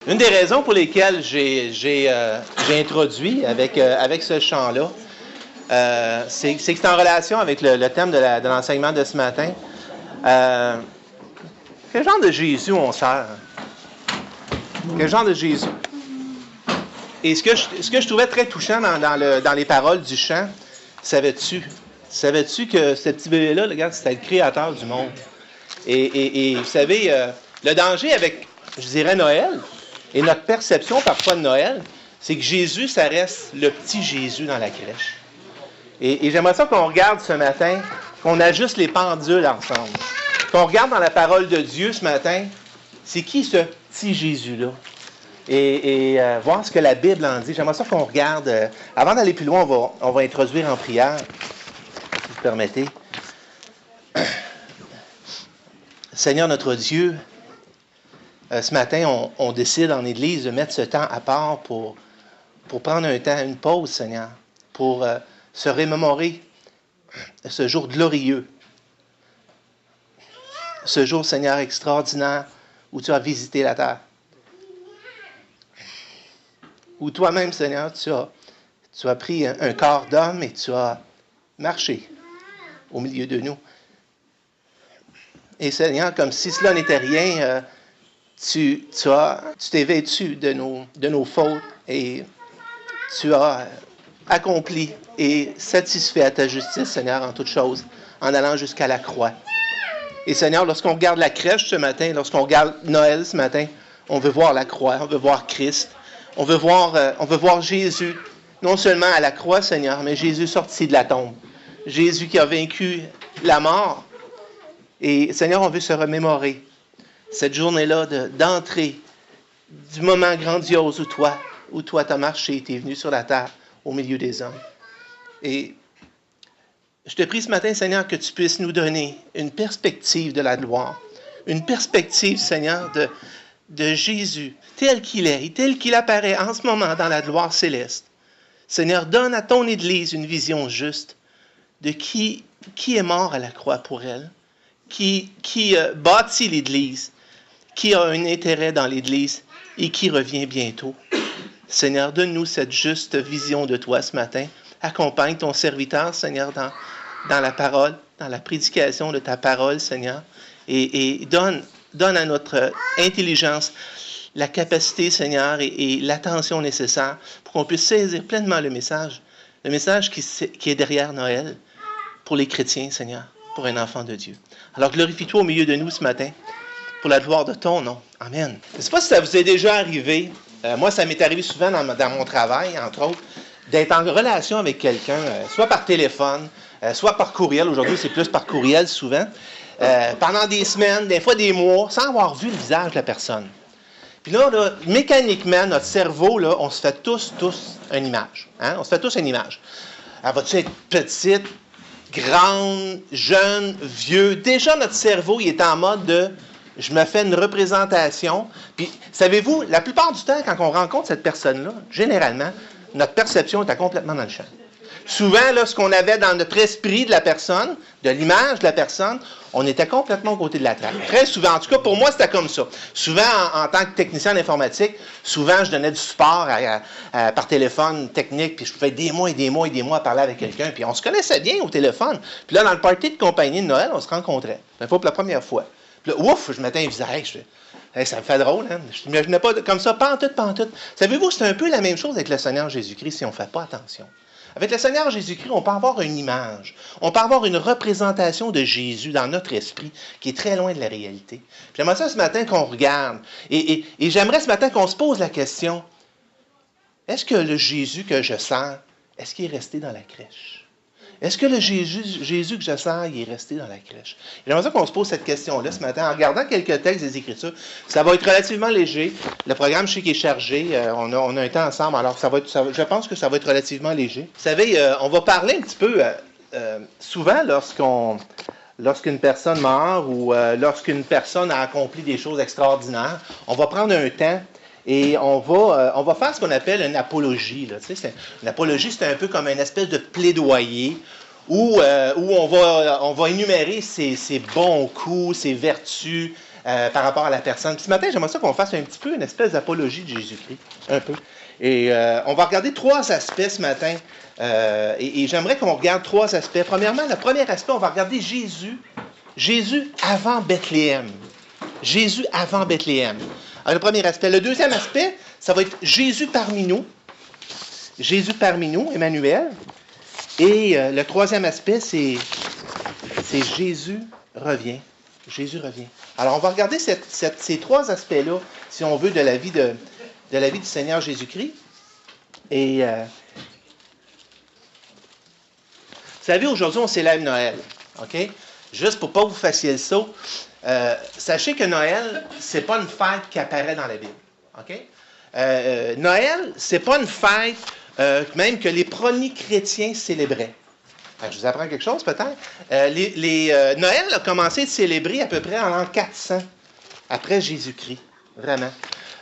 Une des raisons pour lesquelles j'ai introduit avec ce chant-là, c'est que c'est en relation avec le thème de l'enseignement de ce matin. Quel genre de Jésus on sert? Quel genre de Jésus? Et ce que je trouvais très touchant dans les paroles du chant, savais-tu que ce petit bébé-là, regarde, c'était le créateur du monde. Et vous savez, le danger avec, je dirais, Noël, et notre perception parfois de Noël, c'est que Jésus, ça reste le petit Jésus dans la crèche. Et j'aimerais ça qu'on regarde ce matin, qu'on ajuste les pendules ensemble. Qu'on regarde dans la parole de Dieu ce matin, c'est qui ce petit Jésus-là? Et voir ce que la Bible en dit. J'aimerais ça qu'on regarde. Avant d'aller plus loin, on va introduire en prière, si vous permettez. Seigneur notre Dieu, ce matin, on décide en Église de mettre ce temps à part pour prendre un temps, une pause, Seigneur, pour se remémorer ce jour glorieux. Ce jour, Seigneur, extraordinaire, où tu as visité la terre. Où toi-même, Seigneur, tu as pris un corps d'homme et tu as marché au milieu de nous. Et Seigneur, comme si cela n'était rien, tu t'es vêtu de nos fautes et tu as accompli et satisfait à ta justice, Seigneur, en toutes choses, en allant jusqu'à la croix. Et Seigneur, lorsqu'on regarde la crèche ce matin, lorsqu'on regarde Noël ce matin, on veut voir la croix, on veut voir Christ, on veut voir Jésus, non seulement à la croix, Seigneur, mais Jésus sorti de la tombe. Jésus qui a vaincu la mort. Et Seigneur, on veut se remémorer cette journée-là d'entrée du moment grandiose où toi t'as marché, tu es venu sur la terre au milieu des hommes. Et je te prie ce matin, Seigneur, que tu puisses nous donner une perspective de la gloire, une perspective, Seigneur, de Jésus, tel qu'il est et tel qu'il apparaît en ce moment dans la gloire céleste. Seigneur, donne à ton Église une vision juste de qui est mort à la croix pour elle, qui bâtit l'Église, qui a un intérêt dans l'Église et qui revient bientôt. Seigneur, donne-nous cette juste vision de toi ce matin. Accompagne ton serviteur, Seigneur, dans la parole, dans la prédication de ta parole, Seigneur, et donne à notre intelligence la capacité, Seigneur, et l'attention nécessaire pour qu'on puisse saisir pleinement le message qui est derrière Noël pour les chrétiens, Seigneur, pour un enfant de Dieu. Alors glorifie-toi au milieu de nous ce matin pour la gloire de ton nom. Amen. Je ne sais pas si ça vous est déjà arrivé, moi ça m'est arrivé souvent dans mon travail, entre autres, d'être en relation avec quelqu'un, soit par téléphone, soit par courriel. Aujourd'hui, c'est plus par courriel souvent. Pendant des semaines, des fois des mois, sans avoir vu le visage de la personne. Puis là, mécaniquement, notre cerveau, là, on se fait tous une image. Hein? On se fait tous une image. Elle va-tu être petite, grande, jeune, vieux? Déjà, notre cerveau, il est en mode de « je me fais une représentation ». Puis, savez-vous, la plupart du temps, quand on rencontre cette personne-là, généralement, notre perception est complètement dans le champ. Souvent, là, ce qu'on avait dans notre esprit de la personne, de l'image de la personne, on était complètement aux côtés de la traque. Très souvent, en tout cas, pour moi, c'était comme ça. Souvent, en tant que technicien en informatique, souvent, je donnais du support par téléphone technique, puis je pouvais des mois et des mois et des mois à parler avec quelqu'un, puis on se connaissait bien au téléphone. Puis là, dans le party de compagnie de Noël, on se rencontrait. Une fois pour la première fois. Puis là, ouf, je mettais un visage. Hey, ça me fait drôle, hein? Je n'imaginais pas comme ça, pantoute. Savez-vous, c'est un peu la même chose avec le Seigneur Jésus-Christ si on ne fait pas attention. Avec le Seigneur Jésus-Christ, on peut avoir une image, on peut avoir une représentation de Jésus dans notre esprit qui est très loin de la réalité. Puis j'aimerais ça ce matin qu'on regarde, et j'aimerais ce matin qu'on se pose la question, est-ce que le Jésus que je sers, est-ce qu'il est resté dans la crèche? Est-ce que le Jésus que je sers, il est resté dans la crèche? J'aimerais ça qu'on se pose cette question-là ce matin en regardant quelques textes des Écritures. Ça va être relativement léger. Le programme, je sais qu'il est chargé. On a un temps ensemble, alors je pense que ça va être relativement léger. Vous savez, on va parler un petit peu, souvent lorsqu'une personne meurt ou lorsqu'une personne a accompli des choses extraordinaires, on va prendre un temps et on va faire ce qu'on appelle une apologie. Là. Tu sais, une apologie, c'est un peu comme une espèce de plaidoyer où on va énumérer ses bons coups, ses vertus, par rapport à la personne. Puis ce matin, j'aimerais ça qu'on fasse un petit peu une espèce d'apologie de Jésus-Christ, un peu. Et on va regarder 3 aspects ce matin, et j'aimerais qu'on regarde 3 aspects. Premièrement, le premier aspect, on va regarder Jésus avant Bethléem. Jésus avant Bethléem. Alors, le premier aspect. Le deuxième aspect, ça va être Jésus parmi nous. Jésus parmi nous, Emmanuel. Et le troisième aspect, c'est Jésus revient. Jésus revient. Alors, on va regarder ces 3 aspects-là, si on veut, de la vie du Seigneur Jésus-Christ. Et vous savez, aujourd'hui, on célèbre Noël. OK? Juste pour ne pas vous fassiez le saut, sachez que Noël, c'est pas une fête qui apparaît dans la Bible. OK? Noël, c'est pas une fête même que les premiers chrétiens célébraient. Je vous apprends quelque chose, peut-être. Noël a commencé à être célébré à peu près en l'an 400, après Jésus-Christ. Vraiment.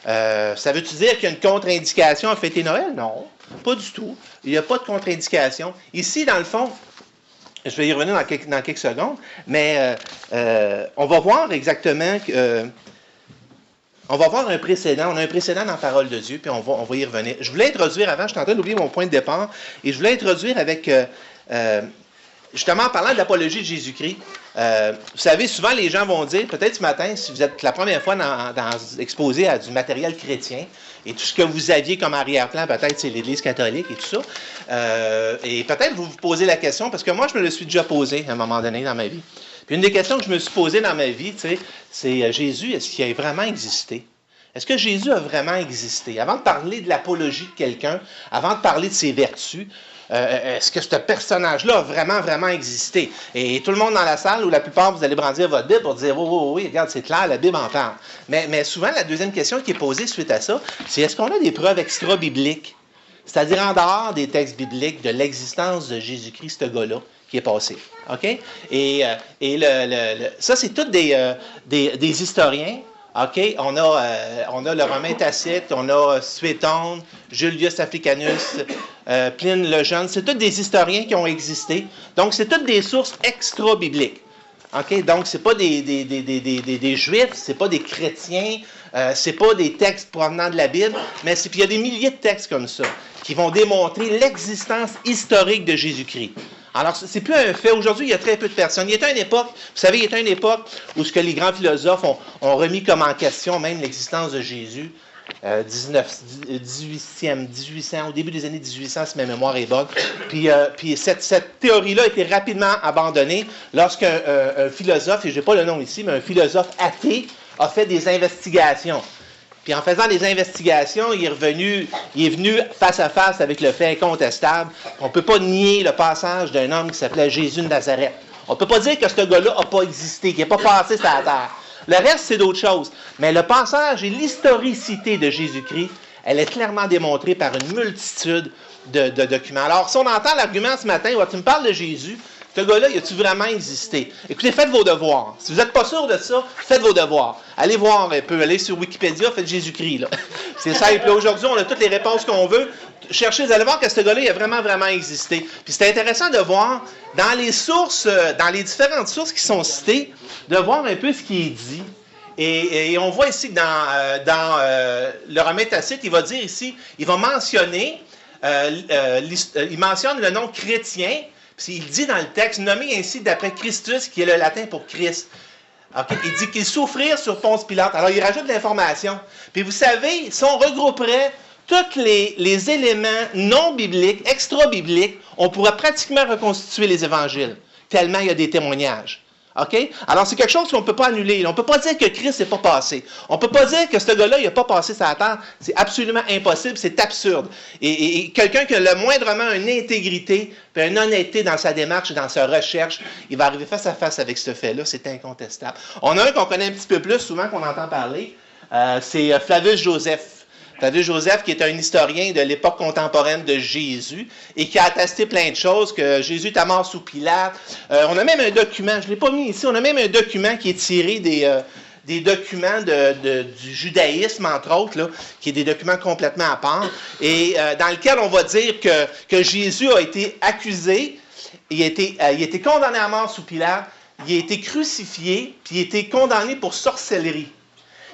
Ça veut-tu dire qu'il y a une contre-indication à fêter Noël? Non, pas du tout. Il n'y a pas de contre-indication. Ici, dans le fond, je vais y revenir dans quelques secondes, mais on va voir exactement on va voir un précédent. On a un précédent dans la parole de Dieu, puis on va y revenir. Je voulais introduire avant, je suis en train d'oublier mon point de départ, et je voulais introduire avec, justement, en parlant de l'apologie de Jésus-Christ. Vous savez, souvent les gens vont dire, peut-être ce matin, si vous êtes la première fois exposé à du matériel chrétien, et tout ce que vous aviez comme arrière-plan, peut-être c'est l'Église catholique et tout ça, et peut-être vous vous posez la question, parce que moi, je me le suis déjà posé à un moment donné dans ma vie. Puis une des questions que je me suis posée dans ma vie, c'est Jésus, est-ce qu'il a vraiment existé? Est-ce que Jésus a vraiment existé? Avant de parler de l'apologie de quelqu'un, avant de parler de ses vertus, est-ce que ce personnage-là a vraiment, vraiment existé? Et tout le monde dans la salle, ou la plupart, vous allez brandir votre Bible pour dire, oui, regarde, c'est clair, la Bible en parle. Mais souvent, la deuxième question qui est posée suite à ça, c'est est-ce qu'on a des preuves extra-bibliques? C'est-à-dire en dehors des textes bibliques de l'existence de Jésus-Christ, ce gars-là, qui est passé. OK? Et ça, c'est tous des historiens. OK? On a le Romain Tacite, on a Suétone, Julius Africanus, Pline le Jeune. C'est tous des historiens qui ont existé. Donc, c'est toutes des sources extra-bibliques. OK? Donc, c'est pas des Juifs, c'est pas des chrétiens, c'est pas des textes provenant de la Bible, mais il y a des milliers de textes comme ça qui vont démontrer l'existence historique de Jésus-Christ. Alors, c'est plus un fait. Aujourd'hui, il y a très peu de personnes. Il y était une époque, vous savez, il y était une époque où ce que les grands philosophes ont remis comme en question même l'existence de Jésus. 1800, au début des années 1800, si ma mémoire est bonne. Puis cette théorie-là a été rapidement abandonnée lorsqu'un philosophe, et je n'ai pas le nom ici, mais un philosophe athée a fait des investigations. Puis en faisant des investigations, il est venu face à face avec le fait incontestable. On ne peut pas nier le passage d'un homme qui s'appelait Jésus de Nazareth. On ne peut pas dire que ce gars-là n'a pas existé, qu'il n'est pas passé sur la terre. Le reste, c'est d'autres choses. Mais le passage et l'historicité de Jésus-Christ, elle est clairement démontrée par une multitude de documents. Alors, si on entend l'argument ce matin, tu me parles de Jésus, ce gars-là, il a-tu vraiment existé? Écoutez, faites vos devoirs. Si vous n'êtes pas sûr de ça, faites vos devoirs. Allez voir un peu, allez sur Wikipédia, faites Jésus-Christ. Là. C'est simple. Aujourd'hui, on a toutes les réponses qu'on veut. Cherchez, vous allez voir que ce gars-là, il a vraiment, vraiment existé. Puis c'est intéressant de voir, dans les sources, dans les différentes sources qui sont citées, de voir un peu ce qui est dit. Et on voit ici que dans le Romain Tacite, il va dire ici, il va mentionner, il mentionne le nom chrétien. Puis il dit dans le texte, nommé ainsi d'après Christus, qui est le latin pour Christ. Okay? Il dit qu'il souffrir sur Ponce Pilate. Alors il rajoute de l'information. Puis vous savez, si on regrouperait tous les éléments non bibliques, extra-bibliques, on pourrait pratiquement reconstituer les évangiles, tellement il y a des témoignages. OK? Alors, c'est quelque chose qu'on ne peut pas annuler. On ne peut pas dire que Christ n'est pas passé. On ne peut pas dire que ce gars-là, il n'a pas passé sa terre. C'est absolument impossible. C'est absurde. Et quelqu'un qui a le moindrement une intégrité puis une honnêteté dans sa démarche et dans sa recherche, il va arriver face à face avec ce fait-là. C'est incontestable. On a un qu'on connaît un petit peu plus, souvent qu'on entend parler. C'est Flavius Joseph. Flavius Joseph, qui est un historien de l'époque contemporaine de Jésus et qui a attesté plein de choses, que Jésus est mort sous Pilate. On a même un document, je ne l'ai pas mis ici, on a même un document qui est tiré des documents du judaïsme, entre autres, là, qui est des documents complètement à part, et dans lequel on va dire que Jésus a été accusé, il a été condamné à mort sous Pilate, il a été crucifié, puis il a été condamné pour sorcellerie.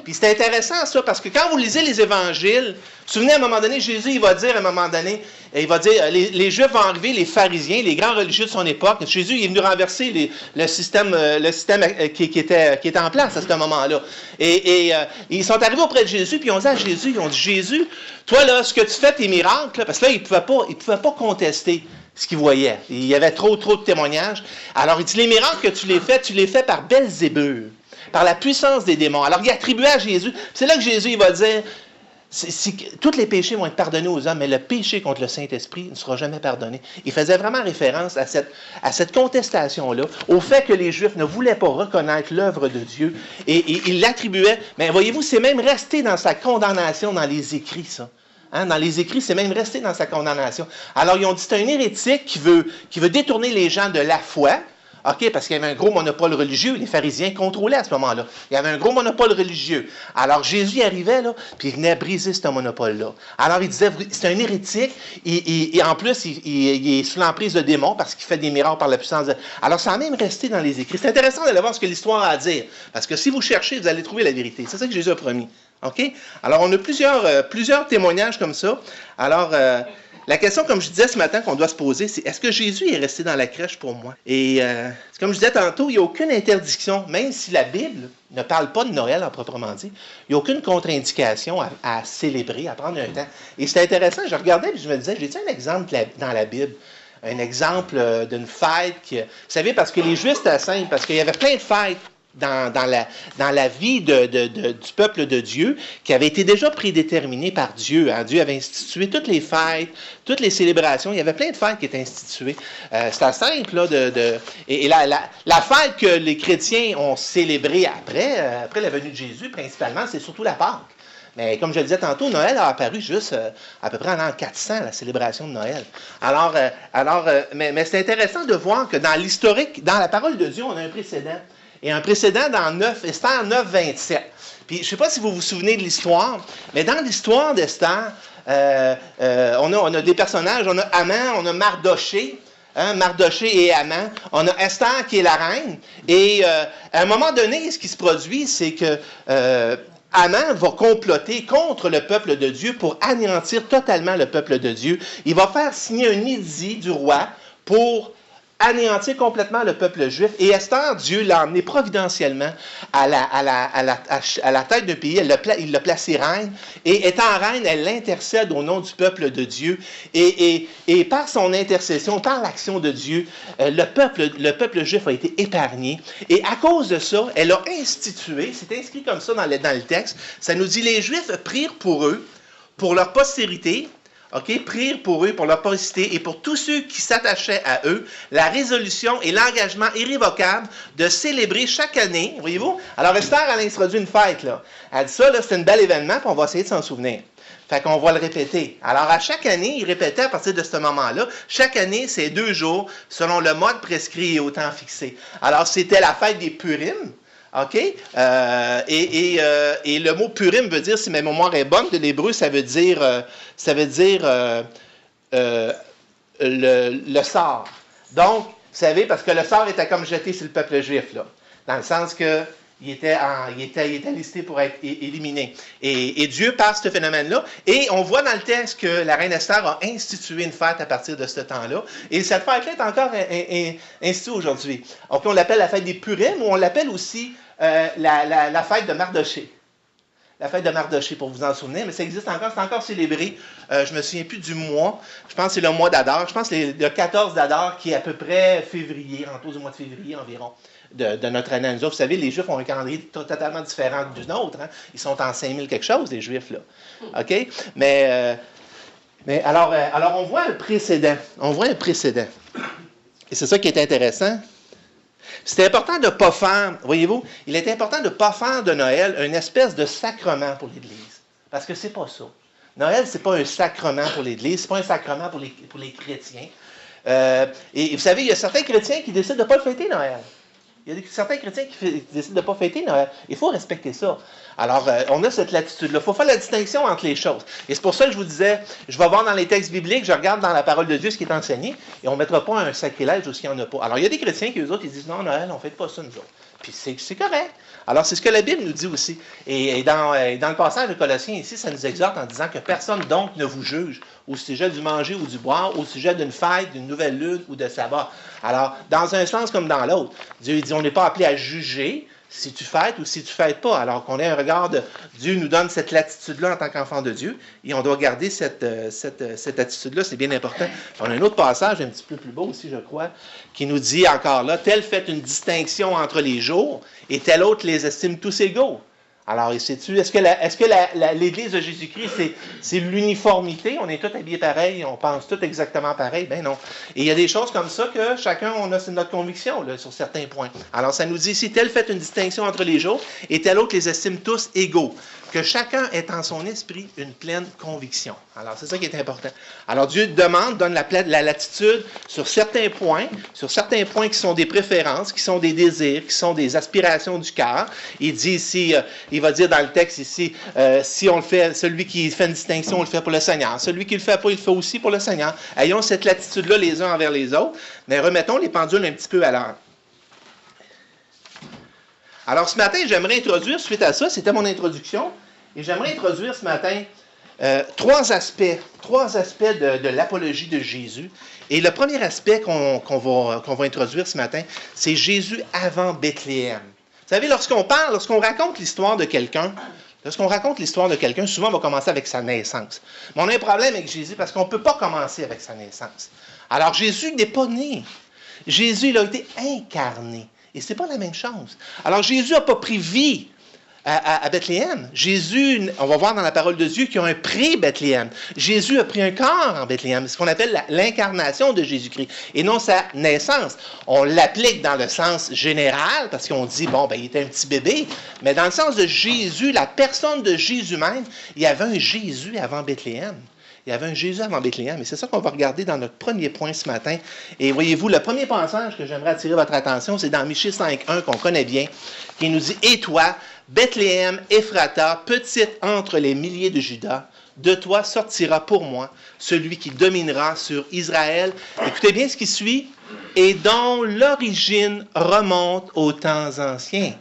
Puis c'est intéressant ça, parce que quand vous lisez les évangiles, vous vous souvenez à un moment donné, Jésus, il va dire à un moment donné, les Juifs vont arriver, les pharisiens, les grands religieux de son époque. Jésus il est venu renverser le système qui était en place à ce moment-là. Et ils sont arrivés auprès de Jésus, puis ils ont dit à Jésus, Jésus, toi là, ce que tu fais, tes miracles, là, parce que là, ils ne pouvaient pas contester ce qu'ils voyaient. Il y avait trop de témoignages. Alors il dit, les miracles que tu les fais par Belzébul, par la puissance des démons. Alors, il attribuait à Jésus. C'est là que Jésus il va dire, tous les péchés vont être pardonnés aux hommes, mais le péché contre le Saint-Esprit ne sera jamais pardonné. Il faisait vraiment référence à cette contestation-là, au fait que les Juifs ne voulaient pas reconnaître l'œuvre de Dieu, et il l'attribuait. Mais voyez-vous, c'est même resté dans sa condamnation dans les Écrits, ça. Hein, dans les Écrits, c'est même resté dans sa condamnation. Alors, ils ont dit, c'est un hérétique qui veut détourner les gens de la foi. OK, parce qu'il y avait un gros monopole religieux. Les pharisiens contrôlaient à ce moment-là. Il y avait un gros monopole religieux. Alors, Jésus arrivait, là, puis il venait briser ce monopole-là. Alors, il disait, c'est un hérétique, et en plus, il est sous l'emprise de démons parce qu'il fait des miracles par la puissance de... Alors, ça a même resté dans les Écrits. C'est intéressant d'aller voir ce que l'histoire a à dire, parce que si vous cherchez, vous allez trouver la vérité. C'est ça que Jésus a promis. OK? Alors, on a plusieurs témoignages comme ça. Alors... la question, comme je disais ce matin, qu'on doit se poser, c'est est-ce que Jésus est resté dans la crèche pour moi? Et comme je disais tantôt, il n'y a aucune interdiction, même si la Bible ne parle pas de Noël en proprement dit, il n'y a aucune contre-indication à célébrer, à prendre un temps. Et c'est intéressant, je regardais et je me disais, j'ai-tu un exemple dans la Bible? Un exemple d'une fête vous savez, parce que les Juifs, c'était simple, parce qu'il y avait plein de fêtes dans la vie du peuple de Dieu qui avait été déjà prédéterminée par Dieu. Hein. Dieu avait institué toutes les fêtes, toutes les célébrations. Il y avait plein de fêtes qui étaient instituées. C'était simple. Là, et la fête que les chrétiens ont célébrée après la venue de Jésus, principalement, c'est surtout la Pâque. Mais comme je le disais tantôt, Noël a apparu juste à peu près en l'an 400, la célébration de Noël. Mais c'est intéressant de voir que dans l'historique, dans la parole de Dieu, on a un précédent. Et un précédent dans Esther 9, 27. Puis, je ne sais pas si vous vous souvenez de l'histoire, mais dans l'histoire d'Esther, on a des personnages, on a Haman, on a Mardoché, Mardoché et Haman. On a Esther qui est la reine. Et à un moment donné, ce qui se produit, c'est que Haman va comploter contre le peuple de Dieu pour anéantir totalement le peuple de Dieu. Il va faire signer un édit du roi pour anéantir complètement le peuple juif. Et Esther, Dieu l'a emmené providentiellement à la tête d'un pays. Il l'a placée reine. Et étant reine, elle l'intercède au nom du peuple de Dieu. Et par son intercession, par l'action de Dieu, le peuple juif a été épargné. Et à cause de ça, elle a institué, c'est inscrit comme ça dans le texte, ça nous dit, les Juifs prirent pour eux, pour leur postérité, OK, prirent pour eux, pour leur postérité et pour tous ceux qui s'attachaient à eux, la résolution et l'engagement irrévocable de célébrer chaque année, voyez-vous? Alors Esther, elle a introduit une fête, là. Elle dit ça, là, c'est un bel événement, puis on va essayer de s'en souvenir. Fait qu'on va le répéter. Alors, à chaque année, il répétait à partir de ce moment-là, chaque année, c'est 2 jours, selon le mode prescrit et au temps fixé. Alors, c'était la fête des Purim. OK? Et le mot Purim veut dire, si ma mémoire est bonne, de l'hébreu, ça veut dire le sort. Donc, vous savez, parce que le sort était comme jeté sur le peuple juif, là, dans le sens que il était listé pour être éliminé. Et Dieu passe ce phénomène-là. Et on voit dans le texte que la reine Esther a institué une fête à partir de ce temps-là. Et cette fête-là est encore instituée aujourd'hui. Donc, on l'appelle la fête des Purim, ou on l'appelle aussi la fête de Mardoché. La fête de Mardoché, pour vous en souvenir, mais ça existe encore, c'est encore célébré. Je ne me souviens plus du mois. Je pense que c'est le mois d'Adar. Je pense que c'est le 14 d'Adar, qui est à peu près février, autour du mois de février environ. De notre année à nous autres. Vous savez, les Juifs ont un calendrier totalement différent du nôtre. Hein? Ils sont en 5000 quelque chose, les Juifs, là. OK? Mais alors, on voit un précédent. On voit un précédent. Et c'est ça qui est intéressant. C'est important de ne pas faire, voyez-vous, il est important de ne pas faire de Noël une espèce de sacrement pour l'Église. Parce que c'est pas ça. Noël, c'est pas un sacrement pour l'Église, c'est pas un sacrement pour les chrétiens. Et vous savez, il y a certains chrétiens qui décident de ne pas le fêter, Noël. Il y a certains chrétiens qui décident de ne pas fêter Noël. Il faut respecter ça. Alors, on a cette latitude-là. Il faut faire la distinction entre les choses. Et c'est pour ça que je vous disais, je vais voir dans les textes bibliques, je regarde dans la parole de Dieu ce qui est enseigné, et on ne mettra pas un sacrilège où il n'y en a pas. Alors, il y a des chrétiens qui, eux autres, ils disent, non, Noël, on ne fête pas ça, nous autres. Puis c'est correct. Alors, c'est ce que la Bible nous dit aussi. Et dans le passage de Colossiens ici, ça nous exhorte en disant que personne donc ne vous juge au sujet du manger ou du boire, au sujet d'une fête, d'une nouvelle lune ou de sabbat. Alors, dans un sens comme dans l'autre, Dieu dit, on n'est pas appelé à juger si tu fêtes ou si tu ne fêtes pas. Alors qu'on ait un regard de Dieu nous donne cette latitude-là en tant qu'enfant de Dieu, et on doit garder cette attitude-là, c'est bien important. On a un autre passage, un petit peu plus beau aussi, je crois, qui nous dit encore là, tel fait une distinction entre les jours, et tel autre les estime tous égaux. Alors, est-ce que l'Église de Jésus-Christ, c'est l'uniformité? On est tous habillés pareil, on pense tous exactement pareil? Ben non. Et il y a des choses comme ça que chacun, on a notre conviction là, sur certains points. Alors, ça nous dit ici, tel fait une distinction entre les jours, et tel autre les estime tous égaux. Que chacun ait en son esprit une pleine conviction. Alors, c'est ça qui est important. Alors, Dieu donne la latitude sur certains points qui sont des préférences, qui sont des désirs, qui sont des aspirations du cœur. Il dit ici, il va dire dans le texte ici, si on le fait, celui qui fait une distinction, on le fait pour le Seigneur. Celui qui ne le fait pas, il le fait aussi pour le Seigneur. Ayons cette latitude-là les uns envers les autres, mais remettons les pendules un petit peu à l'heure. Alors, ce matin, j'aimerais introduire, suite à ça, c'était mon introduction, et j'aimerais introduire ce matin trois aspects de l'apologie de Jésus. Et le premier aspect qu'on va introduire ce matin, c'est Jésus avant Bethléem. Vous savez, lorsqu'on raconte l'histoire de quelqu'un, souvent on va commencer avec sa naissance. Mais on a un problème avec Jésus parce qu'on ne peut pas commencer avec sa naissance. Alors, Jésus n'est pas né. Jésus, il a été incarné. Et ce n'est pas la même chose. Alors, Jésus n'a pas pris vie à Bethléem. Jésus, on va voir dans la parole de Dieu qu'il y a un pré-Bethléem. Jésus a pris un corps en Bethléem. C'est ce qu'on appelle l'incarnation de Jésus-Christ. Et non sa naissance. On l'applique dans le sens général, parce qu'on dit, bon, ben, il était un petit bébé. Mais dans le sens de Jésus, la personne de Jésus même, il y avait un Jésus avant Bethléem. Il y avait un Jésus avant Bethléem, et c'est ça qu'on va regarder dans notre premier point ce matin. Et voyez-vous, le premier passage que j'aimerais attirer votre attention, c'est dans Michée 5.1, qu'on connaît bien, qui nous dit « Et toi, Bethléem, Ephrata, petite entre les milliers de Juda, de toi sortira pour moi celui qui dominera sur Israël. » Écoutez bien ce qui suit. « Et dont l'origine remonte aux temps anciens. »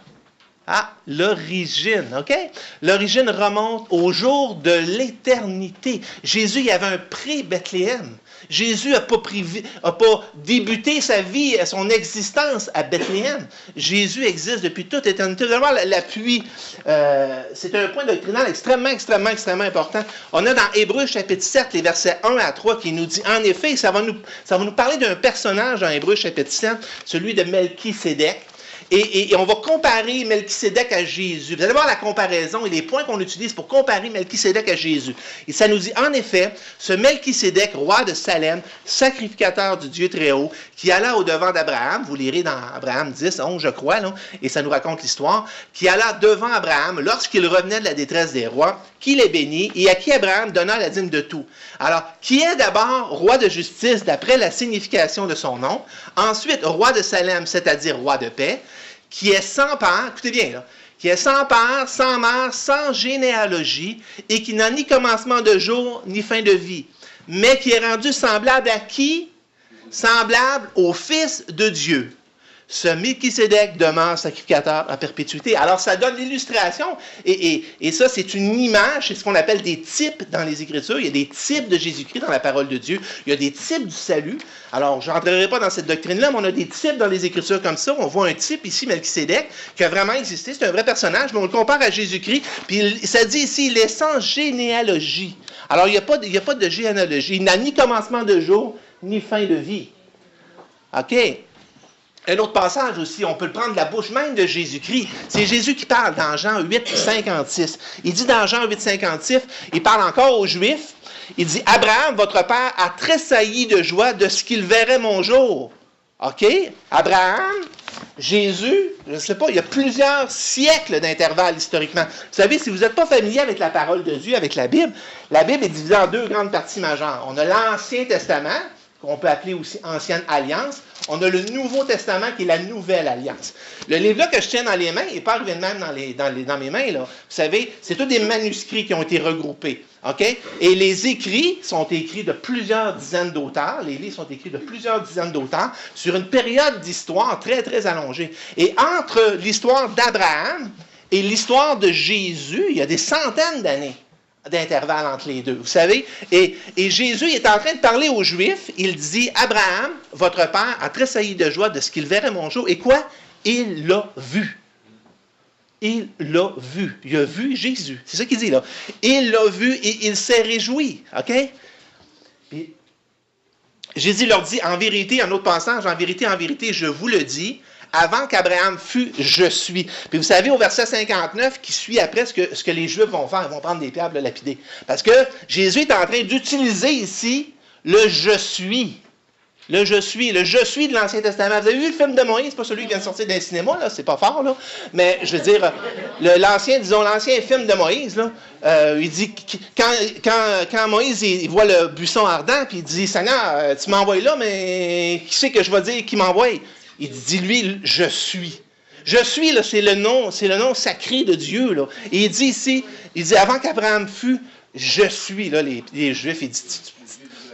Ah, l'origine, OK? L'origine remonte au jour de l'éternité. Jésus, il y avait un pré-Bethléem. Jésus n'a pas débuté sa vie, son existence à Bethléem. Jésus existe depuis toute éternité. Vous allez voir l'appui. C'est un point doctrinal extrêmement important. On a dans Hébreux chapitre 7, les versets 1 à 3, qui nous dit, en effet, ça va nous parler d'un personnage dans Hébreux chapitre 7, celui de Melchisédek. Et on va comparer Melchisédek à Jésus. Vous allez voir la comparaison et les points qu'on utilise pour comparer Melchisédek à Jésus. Et ça nous dit, en effet, ce Melchisédek, roi de Salem, sacrificateur du Dieu très haut, qui alla au-devant d'Abraham, vous lirez dans Abraham 10, 11, je crois, là, et ça nous raconte l'histoire, qui alla devant Abraham lorsqu'il revenait de la détresse des rois, qui les bénit, et à qui Abraham donna la dîme de tout. Alors, qui est d'abord roi de justice d'après la signification de son nom, ensuite roi de Salem, c'est-à-dire roi de paix, qui est sans père, écoutez bien, là, qui est sans père, sans mère, sans généalogie, et qui n'a ni commencement de jour, ni fin de vie, mais qui est rendu semblable à qui? Semblable au Fils de Dieu. Ce Melchisédek demeure sacrificateur à perpétuité. Alors, ça donne l'illustration, et ça, c'est une image, c'est ce qu'on appelle des types dans les Écritures. Il y a des types de Jésus-Christ dans la parole de Dieu. Il y a des types du salut. Alors, je n'entrerai pas dans cette doctrine-là, mais on a des types dans les Écritures comme ça. On voit un type ici, Melchisédek, qui a vraiment existé. C'est un vrai personnage, mais on le compare à Jésus-Christ. Puis, ça dit ici, il est sans généalogie. Alors, il n'y a pas de généalogie. Il n'a ni commencement de jour, ni fin de vie. OK? Un autre passage aussi, on peut le prendre de la bouche même de Jésus-Christ. C'est Jésus qui parle dans Jean 8, 56. Il dit dans Jean 8, 56, il parle encore aux Juifs. Il dit, « Abraham, votre père, a tressailli de joie de ce qu'il verrait mon jour. » OK? Abraham, Jésus, je ne sais pas, il y a plusieurs siècles d'intervalle historiquement. Vous savez, si vous n'êtes pas familier avec la parole de Dieu, avec la Bible est divisée en deux grandes parties majeures. On a l'Ancien Testament, qu'on peut appeler aussi Ancienne Alliance. On a le Nouveau Testament qui est la Nouvelle Alliance. Le livre-là que je tiens dans les mains, il n'est pas arrivé de même dans mes mains. Là. Vous savez, c'est tous des manuscrits qui ont été regroupés. Okay? Et les écrits sont écrits de plusieurs dizaines d'auteurs. Les livres sont écrits de plusieurs dizaines d'auteurs sur une période d'histoire très, très allongée. Et entre l'histoire d'Abraham et l'histoire de Jésus, il y a des centaines d'années d'intervalle entre les deux, vous savez. Et Jésus est en train de parler aux Juifs. Il dit, Abraham, votre père, a tressailli de joie de ce qu'il verrait mon jour. Et quoi? Il l'a vu. Il l'a vu. Il a vu Jésus. C'est ça qu'il dit là. Il l'a vu et il s'est réjoui. OK? Puis, Jésus leur dit, en vérité, un autre passage, en vérité, je vous le dis, avant qu'Abraham fût, je suis. Puis vous savez, au verset 59, qui suit après ce que les Juifs vont faire, ils vont prendre des pierres pour le lapider. Parce que Jésus est en train d'utiliser ici le je suis. Le je suis de l'Ancien Testament. Vous avez vu le film de Moïse? C'est pas celui qui vient de sortir d'un cinéma, là, c'est pas fort, là. Mais je veux dire, l'ancien film de Moïse, là, il dit, quand Moïse il voit le buisson ardent, puis il dit, Seigneur, tu m'envoies là, mais qui c'est que je vais dire qui m'envoie? Il dit, lui, je suis. Je suis, là, c'est le nom sacré de Dieu, là. Et il dit ici, avant qu'Abraham fût, je suis, là, les Juifs, il dit,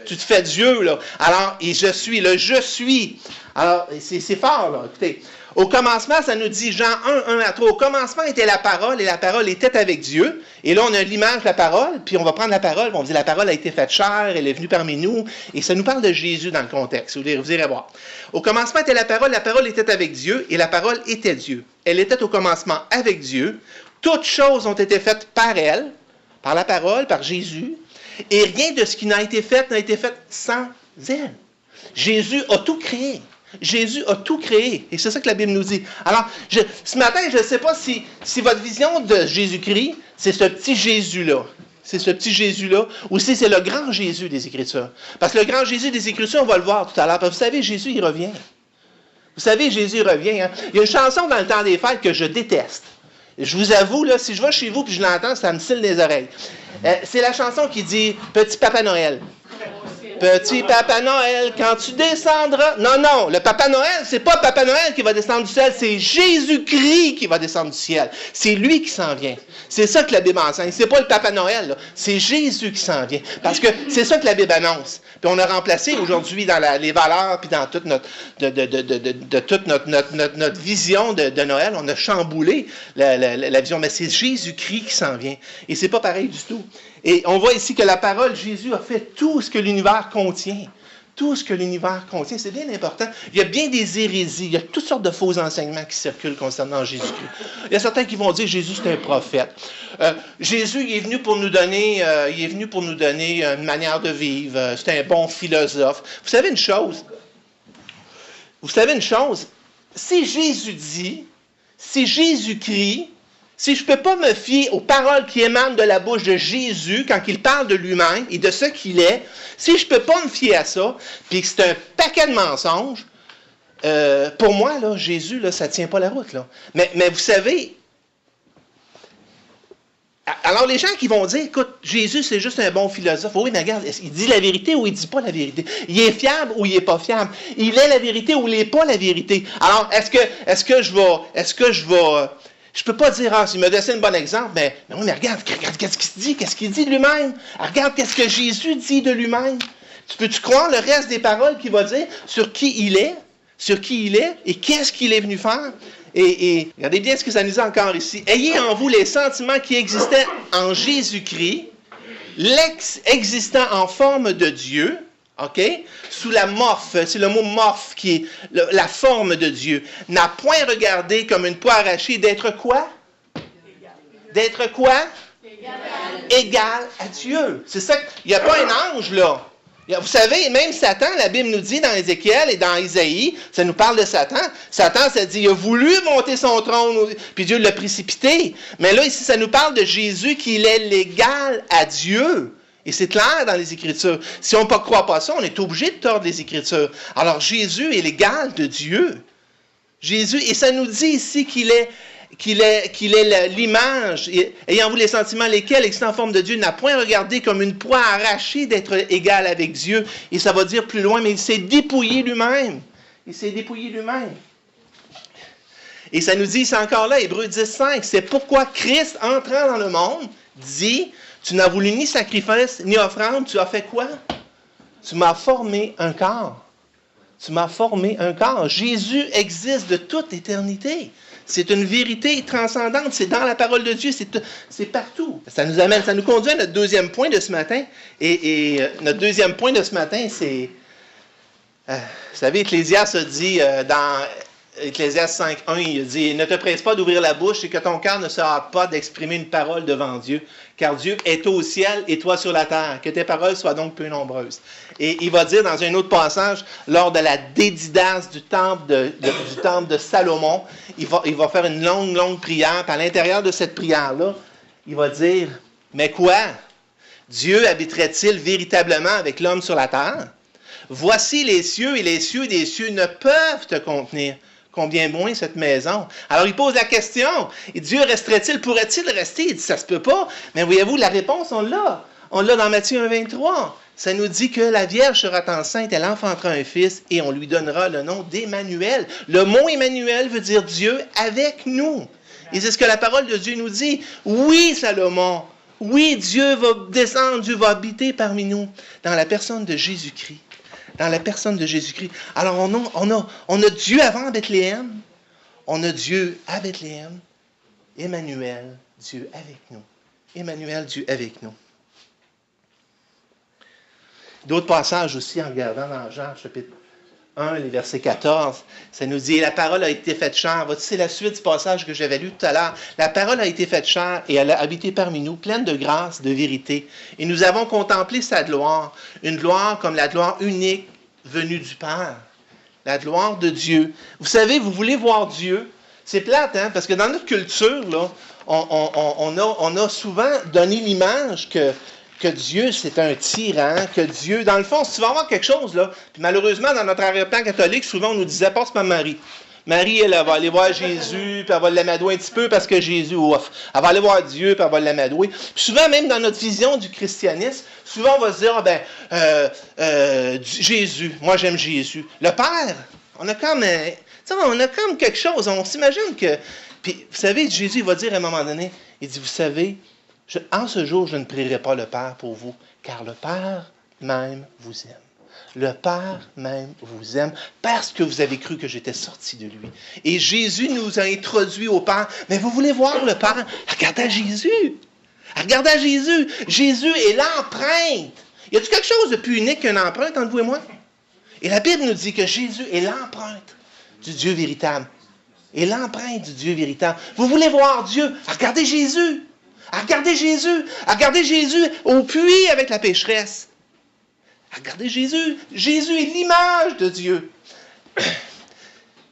tu te fais Dieu, là. Alors, et je suis, le je suis. Alors, c'est fort, là. Écoutez, au commencement, ça nous dit, Jean 1:1-3, au commencement était la parole, et la parole était avec Dieu. Et là, on a l'image de la parole, puis on va prendre la parole, on dit, la parole a été faite chair, elle est venue parmi nous, et ça nous parle de Jésus dans le contexte, vous irez voir. Au commencement était la parole était avec Dieu, et la parole était Dieu. Elle était au commencement avec Dieu. Toutes choses ont été faites par elle, par la parole, par Jésus, et rien de ce qui n'a été fait sans elle. Jésus a tout créé. Jésus a tout créé. Et c'est ça que la Bible nous dit. Alors, ce matin, je ne sais pas si votre vision de Jésus-Christ, c'est ce petit Jésus-là. C'est ce petit Jésus-là, ou si c'est le grand Jésus des Écritures. Parce que le grand Jésus des Écritures, on va le voir tout à l'heure. Vous savez, Jésus, il revient. Vous savez, Jésus revient. Hein? Il y a une chanson dans le temps des fêtes que je déteste. Je vous avoue, là, si je vais chez vous et je l'entends, ça me cille les oreilles. C'est la chanson qui dit « Petit Papa Noël ». Petit Papa Noël, quand tu descendras... Non, le Papa Noël, c'est pas Papa Noël qui va descendre du ciel, c'est Jésus-Christ qui va descendre du ciel. C'est lui qui s'en vient. C'est ça que la Bible enseigne. C'est pas le Papa Noël, là. C'est Jésus qui s'en vient. Parce que c'est ça que la Bible annonce. Puis on a remplacé aujourd'hui dans les valeurs, puis dans toute notre vision de Noël, on a chamboulé la vision. Mais c'est Jésus-Christ qui s'en vient. Et c'est pas pareil du tout. Et on voit ici que la parole, Jésus a fait tout ce que l'univers contient. Tout ce que l'univers contient, c'est bien important. Il y a bien des hérésies, il y a toutes sortes de faux enseignements qui circulent concernant Jésus-Christ. Il y a certains qui vont dire que Jésus, c'est un prophète. Jésus, il est venu pour nous donner une manière de vivre. C'est un bon philosophe. Vous savez une chose? Si Jésus dit, si Jésus crie, si je ne peux pas me fier aux paroles qui émanent de la bouche de Jésus quand il parle de lui-même et de ce qu'il est, si je ne peux pas me fier à ça, puis que c'est un paquet de mensonges, pour moi, là, Jésus, là, ça ne tient pas la route. Là. Mais vous savez, alors les gens qui vont dire, écoute, Jésus, c'est juste un bon philosophe. Oui, mais regarde, il dit la vérité ou il ne dit pas la vérité? Il est fiable ou il n'est pas fiable? Il est la vérité ou il n'est pas la vérité? Alors, est-ce que je vais... Je ne peux pas dire, il me donne un bon exemple, mais oui, mais regarde qu'est-ce qu'il dit de lui-même. Regarde qu'est-ce que Jésus dit de lui-même. Peux-tu croire le reste des paroles qu'il va dire sur qui il est et qu'est-ce qu'il est venu faire? Et regardez bien ce que ça nous dit encore ici. Ayez en vous les sentiments qui existaient en Jésus-Christ, l'existant en forme de Dieu, OK? Sous la morphe, c'est le mot morphe qui est la forme de Dieu, n'a point regardé comme une poire arrachée d'être quoi? D'être quoi? Égal à Dieu. C'est ça, il n'y a pas un ange là. Vous savez, même Satan, la Bible nous dit dans Ézéchiel et dans Isaïe, ça nous parle de Satan. Satan, ça dit, il a voulu monter son trône, puis Dieu l'a précipité. Mais là, ici, ça nous parle de Jésus, qu'il est l'égal à Dieu. Et c'est clair dans les Écritures. Si on ne croit pas ça, on est obligé de tordre les Écritures. Alors, Jésus est l'égal de Dieu. Jésus, et ça nous dit ici qu'il est qu'il est l'image, ayant vous les sentiments lesquels, existant en forme de Dieu, n'a point regardé comme une proie arrachée d'être égal avec Dieu. Et ça va dire plus loin, mais il s'est dépouillé lui-même. Il s'est dépouillé lui-même. Et ça nous dit, c'est encore là, Hébreux 10:5, c'est pourquoi Christ, entrant dans le monde, dit, tu n'as voulu ni sacrifice, ni offrande, tu as fait quoi? Tu m'as formé un corps. Tu m'as formé un corps. Jésus existe de toute éternité. C'est une vérité transcendante. C'est dans la parole de Dieu. C'est partout. Ça nous conduit à notre deuxième point de ce matin. Et notre deuxième point de ce matin, c'est... vous savez, Ecclésiaste a dit dans Ecclésiaste 5:1, il dit « Ne te presse pas d'ouvrir la bouche et que ton cœur ne se hâte pas d'exprimer une parole devant Dieu, car Dieu est au ciel et toi sur la terre. Que tes paroles soient donc peu nombreuses. » Et il va dire dans un autre passage, lors de la dédidace du temple de Salomon, il va faire une longue prière. Puis à l'intérieur de cette prière-là, il va dire « Mais quoi? Dieu habiterait-il véritablement avec l'homme sur la terre? Voici les cieux et les cieux des cieux ne peuvent te contenir. Combien moins cette maison? » Alors il pose la question, et Dieu resterait-il, pourrait-il rester? Il dit, ça se peut pas. Mais voyez-vous, la réponse, on l'a. On l'a dans Matthieu 1:23. Ça nous dit que la Vierge sera enceinte, elle enfantera un fils, et on lui donnera le nom d'Emmanuel. Le mot Emmanuel veut dire Dieu avec nous. Et c'est ce que la parole de Dieu nous dit. Oui, Salomon, oui, Dieu va descendre, Dieu va habiter parmi nous, dans la personne de Jésus-Christ. Dans la personne de Jésus-Christ. Alors, on a Dieu avant Bethléem. On a Dieu à Bethléem. Emmanuel, Dieu avec nous. Emmanuel, Dieu avec nous. D'autres passages aussi, en regardant dans Jean, chapitre 1, les versets 14, ça nous dit « La parole a été faite chair. » C'est la suite du passage que j'avais lu tout à l'heure. « La parole a été faite chair et elle a habité parmi nous, pleine de grâce, de vérité. Et nous avons contemplé sa gloire, une gloire comme la gloire unique venue du Père. » La gloire de Dieu. Vous savez, vous voulez voir Dieu. C'est plate, hein? Parce que dans notre culture, là, on a souvent donné l'image que Dieu, c'est un tyran, que Dieu, dans le fond, si tu vas avoir quelque chose, là, puis malheureusement, dans notre arrière-plan catholique, souvent, on nous disait, passe par Marie. Marie, elle va aller voir Jésus, puis elle va l'amadouer un petit peu parce que Jésus offre. Elle va aller voir Dieu, puis elle va l'amadouer. Puis souvent, même dans notre vision du christianisme, souvent, on va se dire, Jésus, moi j'aime Jésus. Le Père, on a comme quelque chose, on s'imagine que... Puis, vous savez, Jésus, il va dire à un moment donné, il dit, vous savez, en ce jour, je ne prierai pas le Père pour vous, car le Père même vous aime. Le Père même vous aime parce que vous avez cru que j'étais sorti de lui. Et Jésus nous a introduits au Père. Mais vous voulez voir le Père? Regardez à Jésus. Regardez à Jésus. Jésus est l'empreinte. Y a-t-il quelque chose de plus unique qu'une empreinte entre vous et moi? Et la Bible nous dit que Jésus est l'empreinte du Dieu véritable. Et l'empreinte du Dieu véritable. Vous voulez voir Dieu? Regardez Jésus. Regardez Jésus. Regardez Jésus au puits avec la pécheresse. Regardez Jésus. Jésus est l'image de Dieu.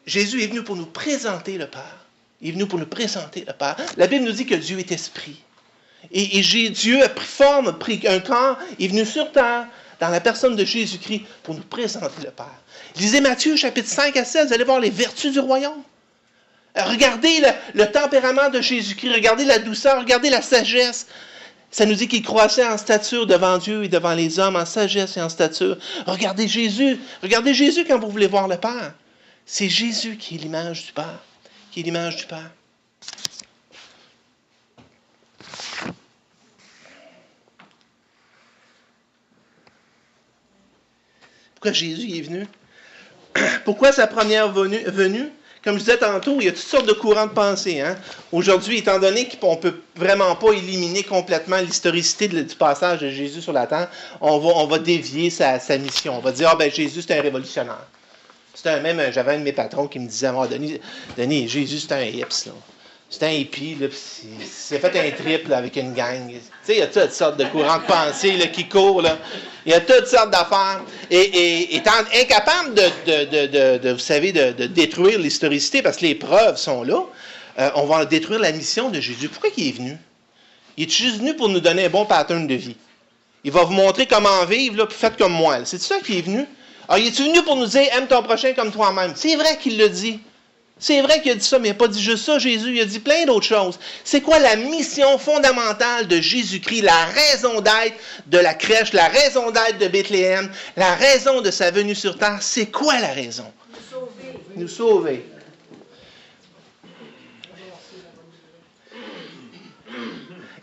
Jésus est venu pour nous présenter le Père. Il est venu pour nous présenter le Père. La Bible nous dit que Dieu est esprit. Et Dieu a pris forme, a pris un corps, est venu sur terre, dans la personne de Jésus-Christ, pour nous présenter le Père. Lisez Matthieu, chapitre 5 à 16, vous allez voir les vertus du royaume. Regardez le tempérament de Jésus-Christ, regardez la douceur, regardez la sagesse. Ça nous dit qu'il croissait en stature devant Dieu et devant les hommes, en sagesse et en stature. Regardez Jésus quand vous voulez voir le Père. C'est Jésus qui est l'image du Père. Qui est l'image du Père. Pourquoi Jésus est venu? Pourquoi sa première venue? Comme je disais tantôt, il y a toutes sortes de courants de pensée. Hein? Aujourd'hui, étant donné qu'on ne peut vraiment pas éliminer complètement l'historicité du passage de Jésus sur la terre, on va dévier sa mission. On va dire, Jésus, c'est un révolutionnaire. J'avais un de mes patrons qui me disait, Denis, Jésus, c'est un hips. Là. C'est un hippie, là, il s'est fait un trip là, avec une gang. Tu sais, il y a toutes sortes de courants de pensée là, qui courent. Là. Il y a toutes sortes d'affaires. Et étant incapable vous savez, de détruire l'historicité, parce que les preuves sont là, on va détruire la mission de Jésus. Pourquoi il est venu? Il est juste venu pour nous donner un bon pattern de vie. Il va vous montrer comment vivre, là, puis faites comme moi. C'est ça qu'il est venu? Alors, il est venu pour nous dire, aime ton prochain comme toi-même. C'est vrai qu'il le dit. C'est vrai qu'il a dit ça, mais il n'a pas dit juste ça, Jésus. Il a dit plein d'autres choses. C'est quoi la mission fondamentale de Jésus-Christ, la raison d'être de la crèche, la raison d'être de Bethléem, la raison de sa venue sur terre? C'est quoi la raison? Nous sauver. Nous sauver.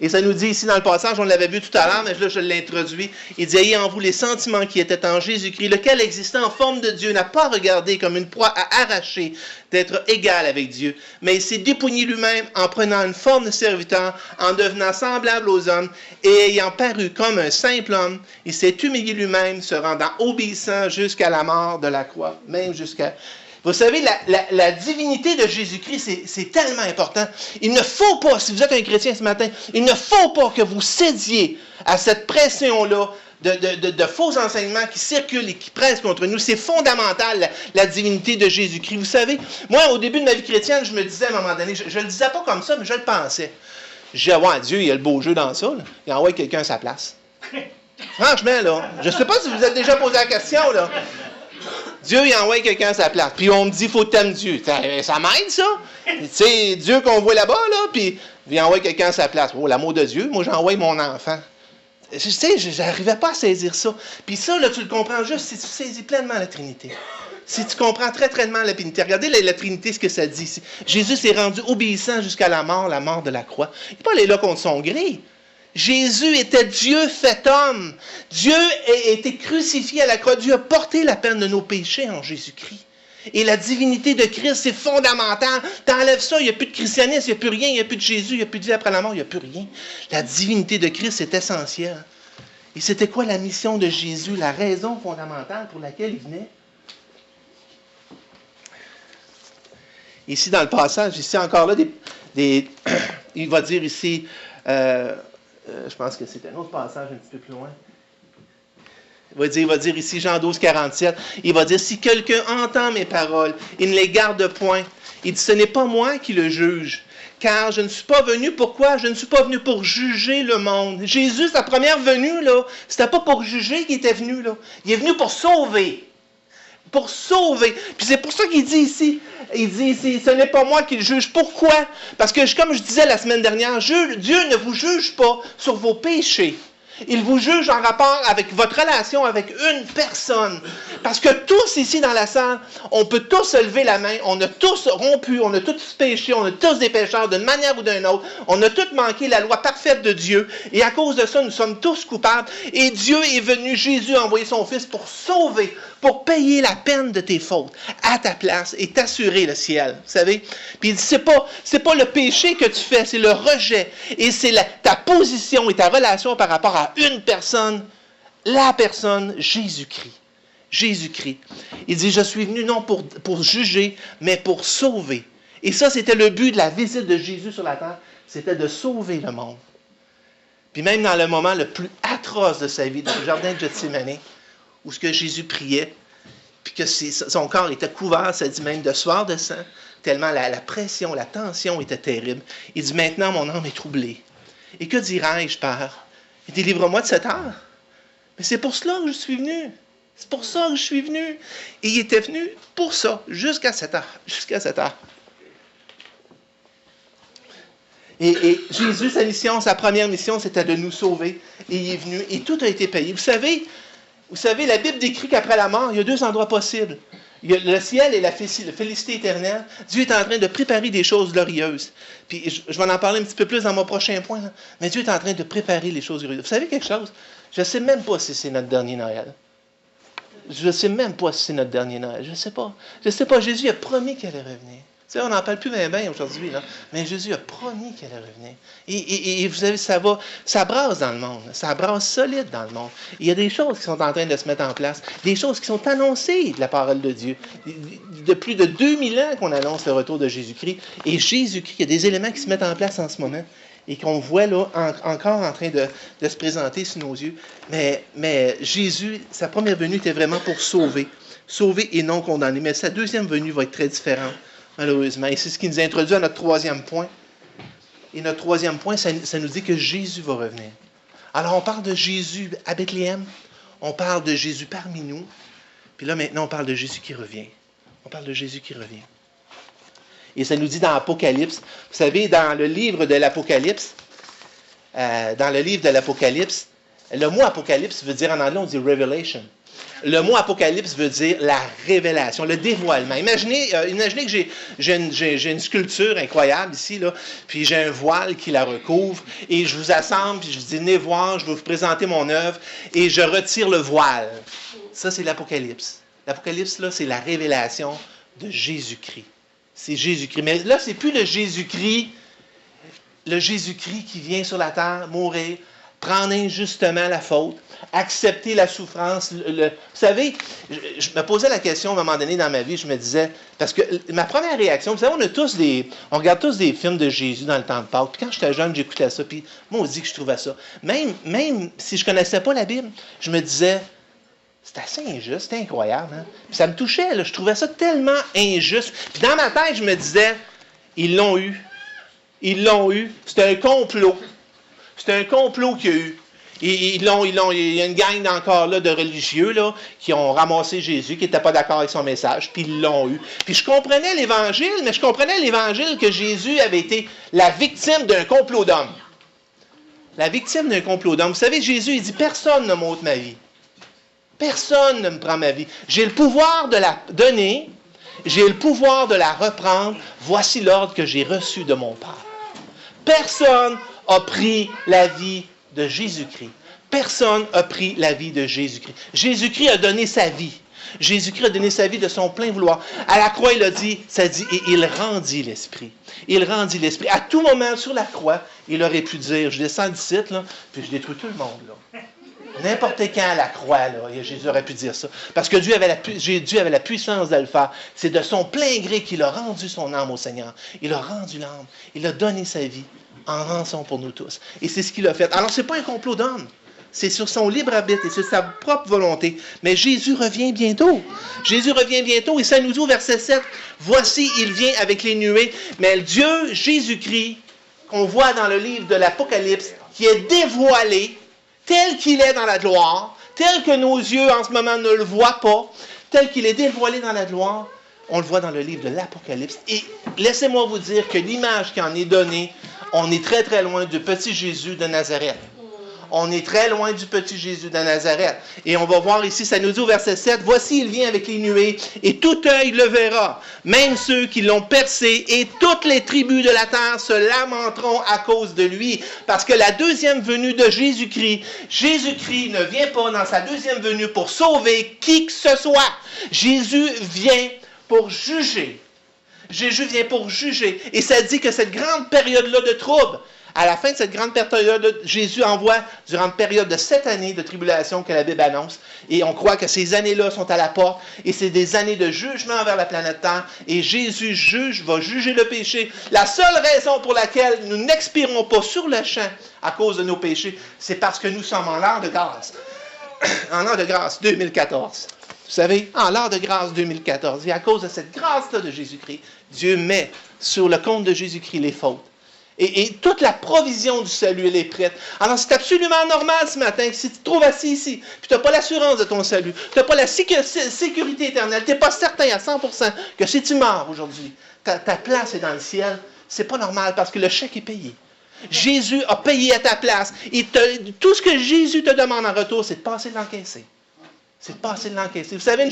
Et ça nous dit ici dans le passage, on l'avait vu tout à l'heure, mais là je l'ai introduit. Il dit, ayez en vous les sentiments qui étaient en Jésus-Christ, lequel existant en forme de Dieu n'a pas regardé comme une proie à arracher d'être égal avec Dieu, mais il s'est dépouillé lui-même en prenant une forme de serviteur, en devenant semblable aux hommes, et ayant paru comme un simple homme, il s'est humilié lui-même, se rendant obéissant jusqu'à la mort de la croix, même jusqu'à... Vous savez, la divinité de Jésus-Christ, c'est tellement important. Il ne faut pas, si vous êtes un chrétien ce matin, il ne faut pas que vous cédiez à cette pression-là de faux enseignements qui circulent et qui pressent contre nous. C'est fondamental, la divinité de Jésus-Christ. Vous savez, moi, au début de ma vie chrétienne, je me disais à un moment donné, je ne le disais pas comme ça, mais je le pensais. Je disais, ouais, Dieu, il y a le beau jeu dans ça. Là. Il envoie quelqu'un à sa place. Franchement, là, je ne sais pas si vous êtes déjà posé la question, là. Dieu, il envoie quelqu'un à sa place. Puis on me dit, il faut t'aimer Dieu. Ça m'aide, ça? Tu sais, Dieu qu'on voit là-bas, là, puis il envoie quelqu'un à sa place. Oh, l'amour de Dieu, moi, j'envoie mon enfant. Tu sais, je n'arrivais pas à saisir ça. Puis ça, là, tu le comprends juste si tu saisis pleinement la Trinité. Si tu comprends très pleinement la Trinité. Regardez la Trinité, ce que ça dit. Jésus s'est rendu obéissant jusqu'à la mort de la croix. Il n'est pas allé là contre son gré. Jésus était Dieu fait homme. Dieu a été crucifié à la croix. Dieu a porté la peine de nos péchés en Jésus-Christ. Et la divinité de Christ, c'est fondamental. T'enlèves ça, il n'y a plus de christianisme, il n'y a plus rien, il n'y a plus de Jésus, il n'y a plus de vie après la mort, il n'y a plus rien. La divinité de Christ, c'est essentiel. Et c'était quoi la mission de Jésus, la raison fondamentale pour laquelle il venait? Ici, dans le passage, ici encore là, il va dire ici... je pense que c'est un autre passage un petit peu plus loin. Il va dire ici, Jean 12, 47, il va dire, si quelqu'un entend mes paroles, il ne les garde point. Il dit, ce n'est pas moi qui le juge, car je ne suis pas venu, pourquoi? Je ne suis pas venu pour juger le monde. Jésus, sa première venue, là, c'était pas pour juger qu'il était venu, là. Il est venu pour sauver. Pour sauver. Puis c'est pour ça qu'il dit ici, ce n'est pas moi qui le juge. Pourquoi? Parce que, comme je disais la semaine dernière, Dieu ne vous juge pas sur vos péchés. Il vous juge en rapport avec votre relation avec une personne. Parce que tous ici dans la salle, on peut tous lever la main, on a tous rompu, on a tous péché, on a tous des pécheurs d'une manière ou d'une autre. On a tous manqué la loi parfaite de Dieu. Et à cause de ça, nous sommes tous coupables. Et Dieu est venu, Jésus a envoyé son Fils pour sauver, pour payer la peine de tes fautes à ta place et t'assurer le ciel. Vous savez? Puis il dit, c'est pas le péché que tu fais, c'est le rejet. Et c'est ta position et ta relation par rapport à une personne, la personne Jésus-Christ. Jésus-Christ. Il dit, je suis venu non pour juger, mais pour sauver. Et ça, c'était le but de la visite de Jésus sur la terre, c'était de sauver le monde. Puis même dans le moment le plus atroce de sa vie, dans le jardin de Gethsémani, où ce que Jésus priait, puis que son corps était couvert, ça dit même de sueur de sang, tellement la pression, la tension était terrible. Il dit, maintenant mon âme est troublée. Et que dirais-je, Père? Délivre-moi de cette heure. Mais c'est pour cela que je suis venu. C'est pour ça que je suis venu. Et il était venu pour ça, jusqu'à cette heure. Jusqu'à cette heure. Et Jésus, sa mission, sa première mission, c'était de nous sauver. Et il est venu, et tout a été payé. Vous savez, la Bible décrit qu'après la mort, il y a deux endroits possibles. Il y a le ciel et la félicité éternelle. Dieu est en train de préparer des choses glorieuses. Puis je vais en parler un petit peu plus dans mon prochain point. Là. Mais Dieu est en train de préparer les choses glorieuses. Vous savez quelque chose? Je ne sais même pas si c'est notre dernier Noël. Je ne sais même pas si c'est notre dernier Noël. Je ne sais pas. Je ne sais pas. Jésus a promis qu'il allait revenir. Tu sais, on n'en parle plus bien aujourd'hui, là. Mais Jésus a promis qu'il allait revenir. Et vous savez, ça brasse dans le monde. Ça brasse solide dans le monde. Il y a des choses qui sont en train de se mettre en place. Des choses qui sont annoncées de la parole de Dieu. De plus de 2000 ans qu'on annonce le retour de Jésus-Christ. Et Jésus-Christ, il y a des éléments qui se mettent en place en ce moment et qu'on voit là encore en train de se présenter sous nos yeux. Mais Jésus, sa première venue était vraiment pour sauver. Sauver et non condamner. Mais sa deuxième venue va être très différente. Malheureusement. Et c'est ce qui nous introduit à notre troisième point. Et notre troisième point, ça nous dit que Jésus va revenir. Alors, on parle de Jésus à Bethléem. On parle de Jésus parmi nous. Puis là, maintenant, on parle de Jésus qui revient. On parle de Jésus qui revient. Et ça nous dit dans Apocalypse, vous savez, dans le livre de l'Apocalypse, le mot Apocalypse veut dire, en anglais, on dit Revelation. Le mot Apocalypse veut dire la révélation, le dévoilement. Imaginez que j'ai une sculpture incroyable ici, là, puis j'ai un voile qui la recouvre, et je vous assemble, puis je vous dis, venez voir, je vais vous présenter mon œuvre, et je retire le voile. Ça, c'est l'Apocalypse. L'Apocalypse, là, c'est la révélation de Jésus-Christ. C'est Jésus-Christ. Mais là, c'est plus le Jésus-Christ qui vient sur la terre, mourir, prendre injustement la faute, accepter la souffrance. Vous savez, je me posais la question à un moment donné dans ma vie, je me disais, parce que ma première réaction, vous savez, on regarde tous des films de Jésus dans le temps de Pâques, puis quand j'étais jeune, j'écoutais ça, puis moi, on dit que je trouvais ça. Même si je ne connaissais pas la Bible, je me disais, c'est assez injuste, c'est incroyable. Hein? Puis ça me touchait, là, je trouvais ça tellement injuste. Puis dans ma tête, je me disais, ils l'ont eu. Ils l'ont eu. C'était un complot. C'était un complot qu'il y a eu. Il y a une gang encore là, de religieux là, qui ont ramassé Jésus, qui n'étaient pas d'accord avec son message, puis ils l'ont eu. Puis je comprenais l'Évangile, mais je comprenais l'Évangile que Jésus avait été la victime d'un complot d'homme. La victime d'un complot d'homme. Vous savez, Jésus, il dit, personne ne m'ôte ma vie. Personne ne me prend ma vie. J'ai le pouvoir de la donner, j'ai le pouvoir de la reprendre. Voici l'ordre que j'ai reçu de mon Père. Personne n'a pris la vie de Jésus-Christ. Personne n'a pris la vie de Jésus-Christ. Jésus-Christ a donné sa vie. Jésus-Christ a donné sa vie de son plein vouloir. À la croix, il a dit, ça dit, et il rendit l'Esprit. Il rendit l'Esprit. À tout moment, sur la croix, il aurait pu dire, je descends d'ici, là, puis je détruis tout le monde, là. N'importe quand à la croix, là, Jésus aurait pu dire ça. Parce que Dieu avait la puissance de le faire. C'est de son plein gré qu'il a rendu son âme au Seigneur. Il a rendu l'âme. Il a donné sa vie en rançon pour nous tous. Et c'est ce qu'il a fait. Alors, ce n'est pas un complot d'homme. C'est sur son libre arbitre et sur sa propre volonté. Mais Jésus revient bientôt. Jésus revient bientôt. Et ça nous dit au verset 7, « Voici, il vient avec les nuées. » Mais Dieu, Jésus-Christ, qu'on voit dans le livre de l'Apocalypse, qui est dévoilé, tel qu'il est dans la gloire, tel que nos yeux en ce moment ne le voient pas, tel qu'il est dévoilé dans la gloire, on le voit dans le livre de l'Apocalypse. Et laissez-moi vous dire que l'image qui en est donnée, on est très très loin du petit Jésus de Nazareth. On est très loin du petit Jésus de Nazareth. Et on va voir ici, ça nous dit au verset 7, « Voici, il vient avec les nuées, et tout œil le verra, même ceux qui l'ont percé, et toutes les tribus de la terre se lamenteront à cause de lui. » Parce que la deuxième venue de Jésus-Christ ne vient pas dans sa deuxième venue pour sauver qui que ce soit. Jésus vient pour juger. Jésus vient pour juger. Et ça dit que cette grande période-là de trouble, à la fin de cette grande période, Jésus envoie, durant une période de 7 années de tribulation que la Bible annonce, et on croit que ces années-là sont à la porte, et c'est des années de jugement envers la planète Terre, et Jésus va juger le péché. La seule raison pour laquelle nous n'expirons pas sur le champ à cause de nos péchés, c'est parce que nous sommes en l'an de grâce. En l'an de grâce 2014. Vous savez, en l'an de grâce 2014. Et à cause de cette grâce-là de Jésus-Christ, Dieu met sur le compte de Jésus-Christ les fautes. Et toute la provision du salut, elle est prête. Alors, c'est absolument normal ce matin que si tu te trouves assis ici, puis tu n'as pas l'assurance de ton salut, tu n'as pas la sécurité éternelle, tu n'es pas certain à 100% que si tu meurs aujourd'hui, ta place est dans le ciel, c'est pas normal parce que le chèque est payé. Jésus a payé à ta place. Et tout ce que Jésus te demande en retour, c'est de passer de l'encaisser. C'est de passer de l'encaisser. Vous savez une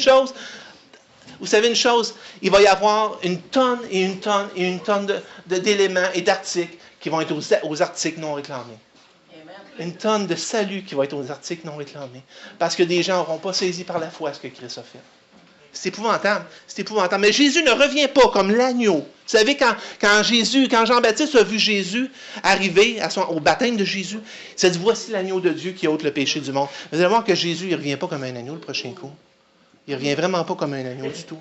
chose? Il va y avoir une tonne et une tonne et une tonne d'éléments et d'articles qui vont être aux articles non réclamés. Une tonne de salut qui va être aux articles non réclamés. Parce que des gens n'auront pas saisi par la foi ce que Christ a fait. C'est épouvantable. C'est épouvantable. Mais Jésus ne revient pas comme l'agneau. Vous savez, quand Jean-Baptiste a vu Jésus arriver au baptême de Jésus, il s'est dit, voici l'agneau de Dieu qui ôte le péché du monde. Vous allez voir que Jésus, il ne revient pas comme un agneau le prochain coup. Il ne revient vraiment pas comme un agneau du tout.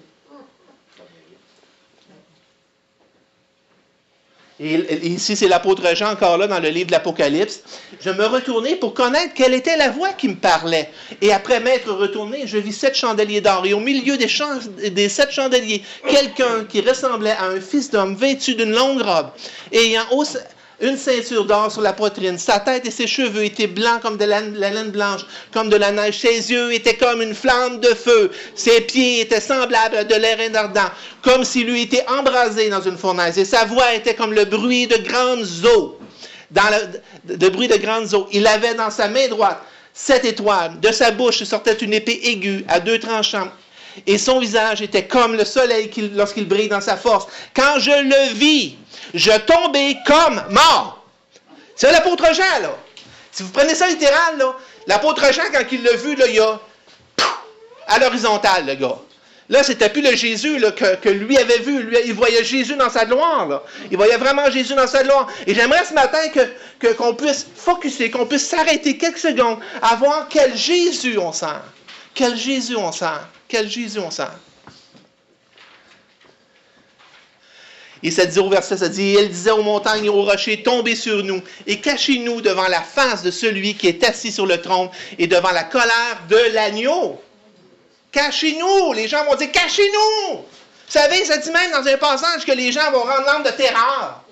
Et ici, c'est l'apôtre Jean, encore là, dans le livre de l'Apocalypse. Je me retournai pour connaître quelle était la voix qui me parlait. Et après m'être retourné, je vis 7 chandeliers d'or. Et au milieu des 7 chandeliers, quelqu'un qui ressemblait à un fils d'homme, vêtu d'une longue robe, ayant une ceinture d'or sur la poitrine. Sa tête et ses cheveux étaient blancs comme de la laine blanche, comme de la neige. Ses yeux étaient comme une flamme de feu. Ses pieds étaient semblables à de l'airain ardent, comme s'il eût été embrasé dans une fournaise. Et sa voix était comme le bruit de grandes eaux. Il avait dans sa main droite 7 étoiles. De sa bouche sortait une épée aiguë à 2 tranchants. Et son visage était comme le soleil lorsqu'il brille dans sa force. Quand je le vis, je tombai comme mort. C'est l'apôtre Jean, là. Si vous prenez ça littéral, là, l'apôtre Jean, quand il l'a vu, là, il y a à l'horizontale, le gars. Là, c'était plus le Jésus là, que lui avait vu. Lui, il voyait Jésus dans sa gloire. Là. Il voyait vraiment Jésus dans sa gloire. Et j'aimerais ce matin qu'on puisse focusser, qu'on puisse s'arrêter quelques secondes à voir quel Jésus on sent. Quel Jésus on sent. Quel Jésus on sent. Et ça dit au verset, ça dit, il disait aux montagnes et aux rochers, tombez sur nous et cachez-nous devant la face de celui qui est assis sur le trône et devant la colère de l'agneau. Cachez-nous! Les gens vont dire, cachez-nous! Vous savez, ça dit même dans un passage que les gens vont rendre l'âme de terreur.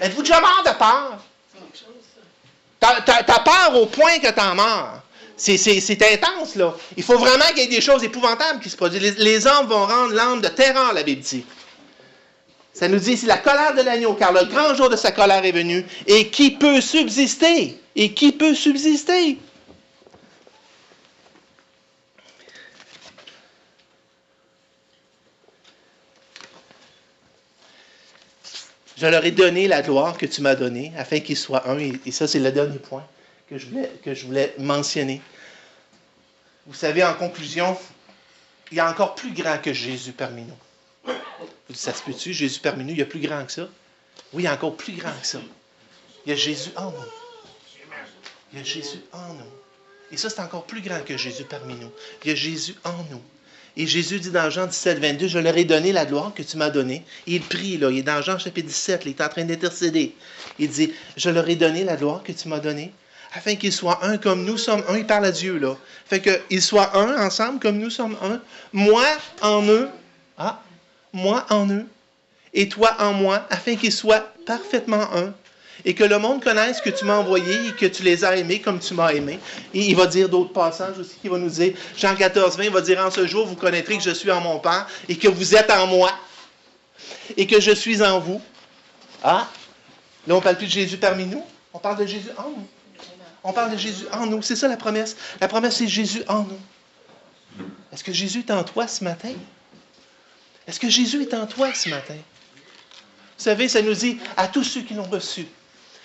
Êtes-vous déjà mort de peur? T'as peur au point que t'en meurs. C'est intense, là. Il faut vraiment qu'il y ait des choses épouvantables qui se produisent. Les hommes vont rendre l'âme de terreur, la Bible dit. Ça nous dit ici la colère de l'agneau, car le grand jour de sa colère est venu. Et qui peut subsister? Et qui peut subsister? Je leur ai donné la gloire que tu m'as donnée, afin qu'ils soient un. Et ça, c'est le dernier point que je voulais mentionner. Vous savez, en conclusion, il y a encore plus grand que Jésus parmi nous. Vous dites, ça se peut-tu, Jésus parmi nous, il y a plus grand que ça? Oui, il y a encore plus grand que ça. Il y a Jésus en nous. Il y a Jésus en nous. Et ça, c'est encore plus grand que Jésus parmi nous. Il y a Jésus en nous. Et Jésus dit dans Jean 17, 22, « Je leur ai donné la gloire que tu m'as donnée. » Et il prie, là, il est dans Jean chapitre 17, il est en train d'intercéder. Il dit, « Je leur ai donné la gloire que tu m'as donnée, afin qu'ils soient un comme nous sommes un. » Il parle à Dieu, là. Fait qu'ils soient un ensemble comme nous sommes un. Moi en eux, moi en eux, et toi en moi, afin qu'ils soient parfaitement un. Et que le monde connaisse que tu m'as envoyé et que tu les as aimés comme tu m'as aimé. Et il va dire d'autres passages aussi qui vont nous dire, Jean 14, 20, il va dire, en ce jour, vous connaîtrez que je suis en mon Père et que vous êtes en moi et que je suis en vous. Ah, là, on ne parle plus de Jésus parmi nous, on parle de Jésus en nous. On parle de Jésus en nous, c'est ça la promesse. La promesse, c'est Jésus en nous. Est-ce que Jésus est en toi ce matin? Est-ce que Jésus est en toi ce matin? Vous savez, ça nous dit, à tous ceux qui l'ont reçu,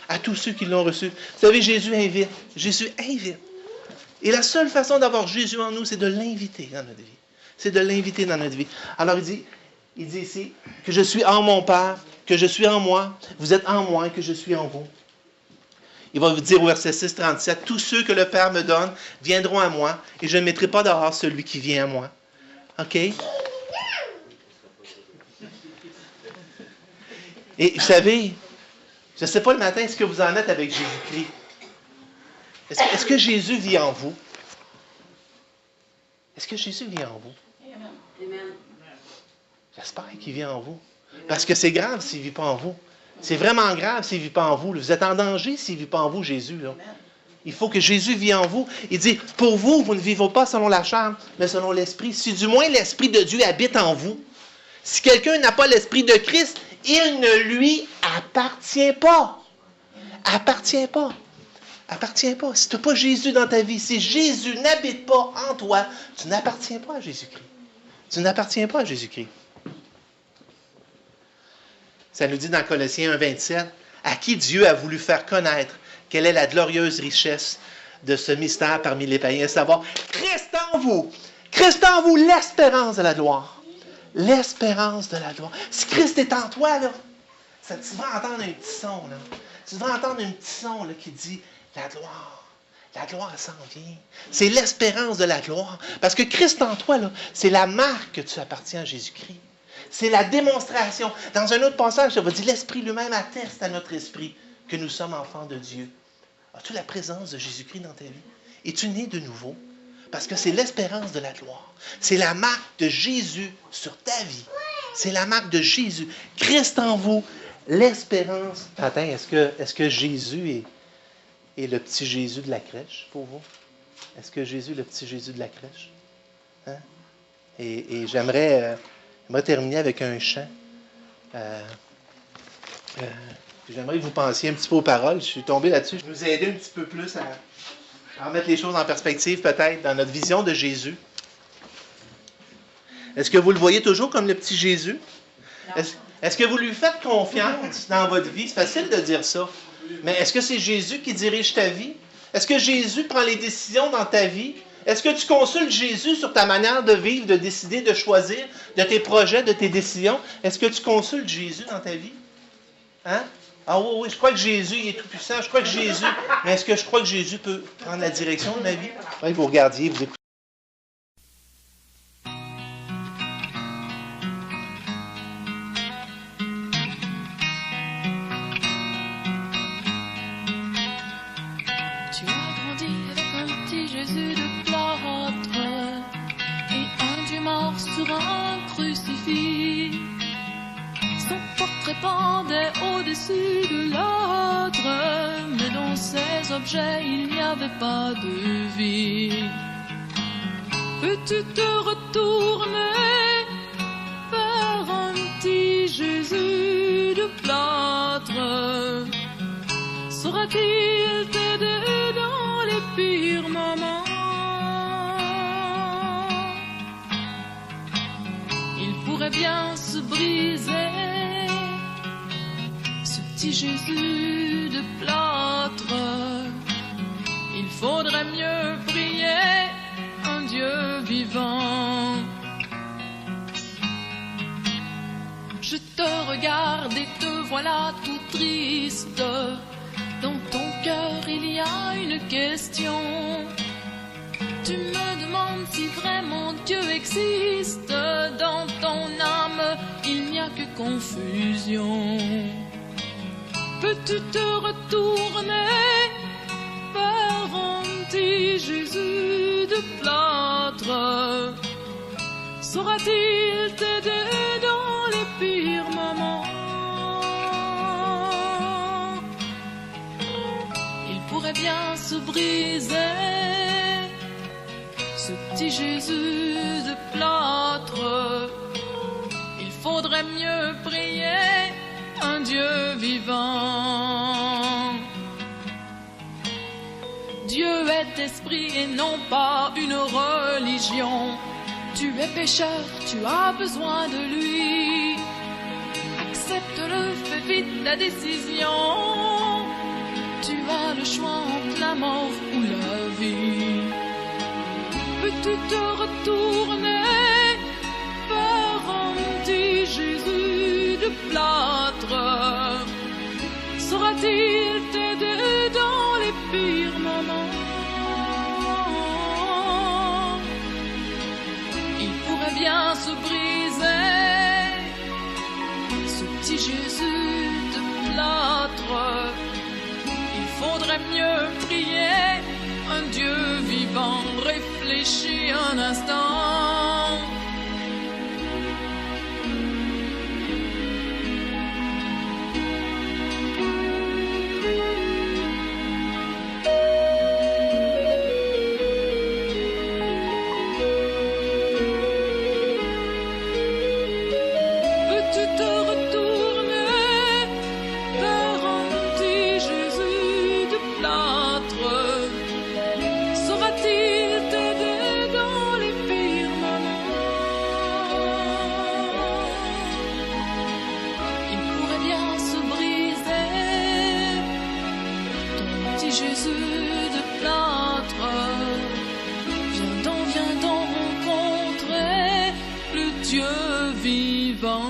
à tous ceux qui l'ont reçu. Vous savez, Jésus invite. Jésus invite. Et la seule façon d'avoir Jésus en nous, c'est de l'inviter dans notre vie. C'est de l'inviter dans notre vie. Alors, il dit ici, que je suis en mon Père, que je suis en moi, vous êtes en moi et que je suis en vous. Il va vous dire au verset 6, 37, « Tous ceux que le Père me donne viendront à moi, et je ne mettrai pas dehors celui qui vient à moi. » OK? Et vous savez, je ne sais pas le matin ce que vous en êtes avec Jésus-Christ. Est-ce que Jésus vit en vous? Est-ce que Jésus vit en vous? Amen. J'espère qu'il vit en vous. Parce que c'est grave s'il ne vit pas en vous. C'est vraiment grave s'il ne vit pas en vous. Vous êtes en danger s'il ne vit pas en vous, Jésus. Là. Il faut que Jésus vit en vous. Il dit, pour vous, vous ne vivez pas selon la chair, mais selon l'Esprit. Si du moins l'Esprit de Dieu habite en vous. Si quelqu'un n'a pas l'Esprit de Christ, il ne lui appartient pas. Appartient pas. Appartient pas. Si tu n'as pas Jésus dans ta vie, si Jésus n'habite pas en toi, tu n'appartiens pas à Jésus-Christ. Tu n'appartiens pas à Jésus-Christ. Ça nous dit dans Colossiens 1, 27, à qui Dieu a voulu faire connaître quelle est la glorieuse richesse de ce mystère parmi les païens, à savoir Christ en vous, l'espérance de la gloire. L'espérance de la gloire. Si Christ est en toi, là, tu devrais entendre un petit son. Là. Tu devrais entendre un petit son là, qui dit la gloire. La gloire s'en vient. C'est l'espérance de la gloire. Parce que Christ en toi, là, c'est la marque que tu appartiens à Jésus-Christ. C'est la démonstration. Dans un autre passage, ça va dire l'Esprit lui-même atteste à notre esprit que nous sommes enfants de Dieu. As-tu la présence de Jésus-Christ dans ta vie? Es-tu né de nouveau? Parce que c'est l'espérance de la gloire. C'est la marque de Jésus sur ta vie. C'est la marque de Jésus. Christ en vous, L'espérance matin, est-ce que Jésus est le petit Jésus de la crèche pour vous? Est-ce que Jésus est le petit Jésus de la crèche? Hein? Et j'aimerais terminer avec un chant. J'aimerais que vous pensiez un petit peu aux paroles. Je suis tombé là-dessus. Je vais vous aider un petit peu plus à remettre les choses en perspective, peut-être, dans notre vision de Jésus. Est-ce que vous le voyez toujours comme le petit Jésus? Est-ce que vous lui faites confiance dans votre vie? C'est facile de dire ça. Mais est-ce que c'est Jésus qui dirige ta vie? Est-ce que Jésus prend les décisions dans ta vie? Est-ce que tu consultes Jésus sur ta manière de vivre, de décider, de choisir, de tes projets, de tes décisions? Est-ce que tu consultes Jésus dans ta vie? Hein? Ah oui, je crois que Jésus il est tout puissant. Je crois que Jésus... Mais est-ce que je crois que Jésus peut prendre la direction de ma vie? Oui, vous regardiez, vous écoutez. Tu as grandi avec un petit Jésus de plâtre et un Dieu mort sur un crucifix. Son portrait pendait au-dessus de l'autre, mais dans ces objets il n'y avait pas de vie. Peux-tu te retourner vers un petit Jésus de plâtre? Saura-t-il t'aider dans les pires moments? Il pourrait bien se briser, ce petit Jésus de plâtre. Il faudrait mieux prier un Dieu vivant. Je te regarde et te voilà tout triste. Dans ton cœur il y a une question. Tu me demandes si vraiment Dieu existe. Dans ton âme il n'y a que confusion. Peux-tu te retourner vers un petit Jésus de plâtre? Saura-t-il t'aider dans les pires moments? Pourrait bien se briser, ce petit Jésus de plâtre. Il faudrait mieux prier un Dieu vivant. Dieu est esprit et non pas une religion. Tu es pécheur, tu as besoin de lui. Accepte-le, fais vite ta décision. Tu as le choix entre la mort ou la vie. Peux-tu te retourner vers un petit Jésus de plâtre? Saura-t-il t'aider dans les pires moments? Il pourrait bien se briser, ce petit Jésus de plâtre. Faudrait mieux prier un Dieu vivant. Réfléchis un instant. Peux-tu te retourner vers un petit Jésus de plâtre? Saura-t-il t'aider dans les pires moments? Il pourrait bien se briser, ton petit Jésus de plâtre. Viens donc rencontrer le Dieu vivant.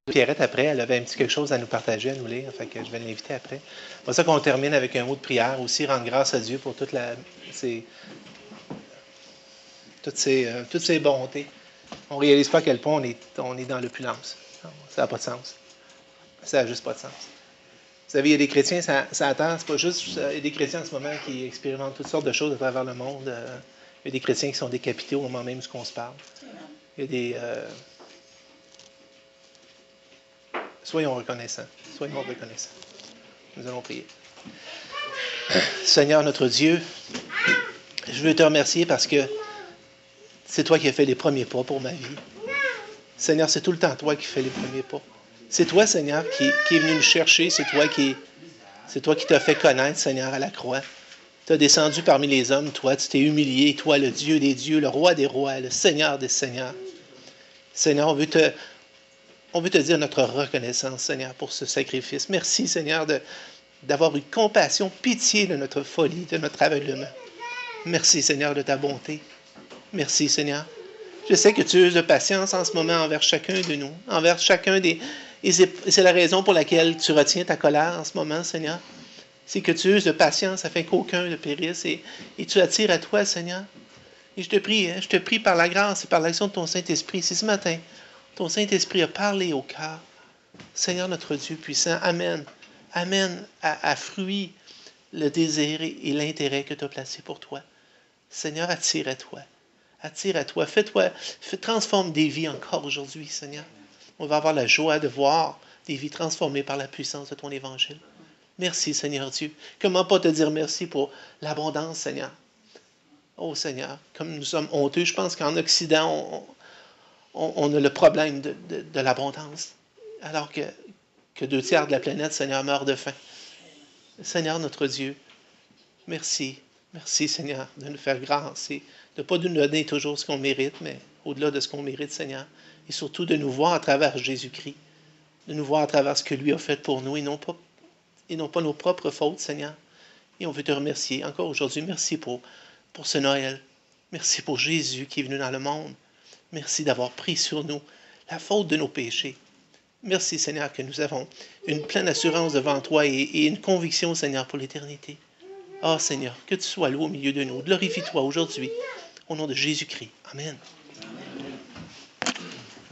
Pierrette, après, elle avait un petit quelque chose à nous partager, à nous lire, fait que je vais l'inviter après. C'est pour ça qu'on termine avec un mot de prière, aussi rendre grâce à Dieu pour toutes ces bontés. On ne réalise pas à quel point on est dans l'opulence. Ça n'a pas de sens. Ça n'a juste pas de sens. Vous savez, il y a des chrétiens, ça attend, c'est pas juste, il y a des chrétiens en ce moment qui expérimentent toutes sortes de choses à travers le monde. Il y a des chrétiens qui sont décapités au moment même où on se parle. Il y a des... Soyons reconnaissants. Soyons reconnaissants. Nous allons prier. Seigneur notre Dieu, je veux te remercier parce que c'est toi qui as fait les premiers pas pour ma vie. Seigneur, c'est tout le temps toi qui fais les premiers pas. C'est toi, Seigneur, qui est venu me chercher. C'est toi qui t'as fait connaître, Seigneur, à la croix. Tu as descendu parmi les hommes, toi, tu t'es humilié, toi, le Dieu des dieux, le roi des rois, le Seigneur des seigneurs. Seigneur, on veut te dire notre reconnaissance, Seigneur, pour ce sacrifice. Merci, Seigneur, d'avoir eu compassion, pitié de notre folie, de notre aveuglement. Merci, Seigneur, de ta bonté. Merci, Seigneur. Je sais que tu uses de patience en ce moment envers chacun de nous, envers chacun des... Et c'est la raison pour laquelle tu retiens ta colère en ce moment, Seigneur. C'est que tu uses de patience afin qu'aucun ne périsse et tu attires à toi, Seigneur. Et je te prie par la grâce et par l'action de ton Saint-Esprit. Si ce matin, ton Saint-Esprit a parlé au cœur, Seigneur notre Dieu puissant, amène à fruit le désir et l'intérêt que tu as placé pour toi. Seigneur, attire à toi. Attire à toi. Transforme des vies encore aujourd'hui, Seigneur. On va avoir la joie de voir des vies transformées par la puissance de ton Évangile. Merci, Seigneur Dieu. Comment pas te dire merci pour l'abondance, Seigneur. Oh, Seigneur, comme nous sommes honteux, je pense qu'en Occident, on a le problème de l'abondance, alors que 2/3 de la planète, Seigneur, meurt de faim. Seigneur, notre Dieu, merci. Merci, Seigneur, de nous faire grâce et de ne pas nous donner toujours ce qu'on mérite, mais au-delà de ce qu'on mérite, Seigneur, et surtout de nous voir à travers Jésus-Christ, de nous voir à travers ce que lui a fait pour nous et non pas nos propres fautes, Seigneur. Et on veut te remercier encore aujourd'hui. Merci pour ce Noël. Merci pour Jésus qui est venu dans le monde. Merci d'avoir pris sur nous la faute de nos péchés. Merci, Seigneur, que nous avons une pleine assurance devant toi et une conviction, Seigneur, pour l'éternité. Ah, Seigneur, que tu sois là au milieu de nous. Glorifie-toi aujourd'hui, au nom de Jésus-Christ. Amen.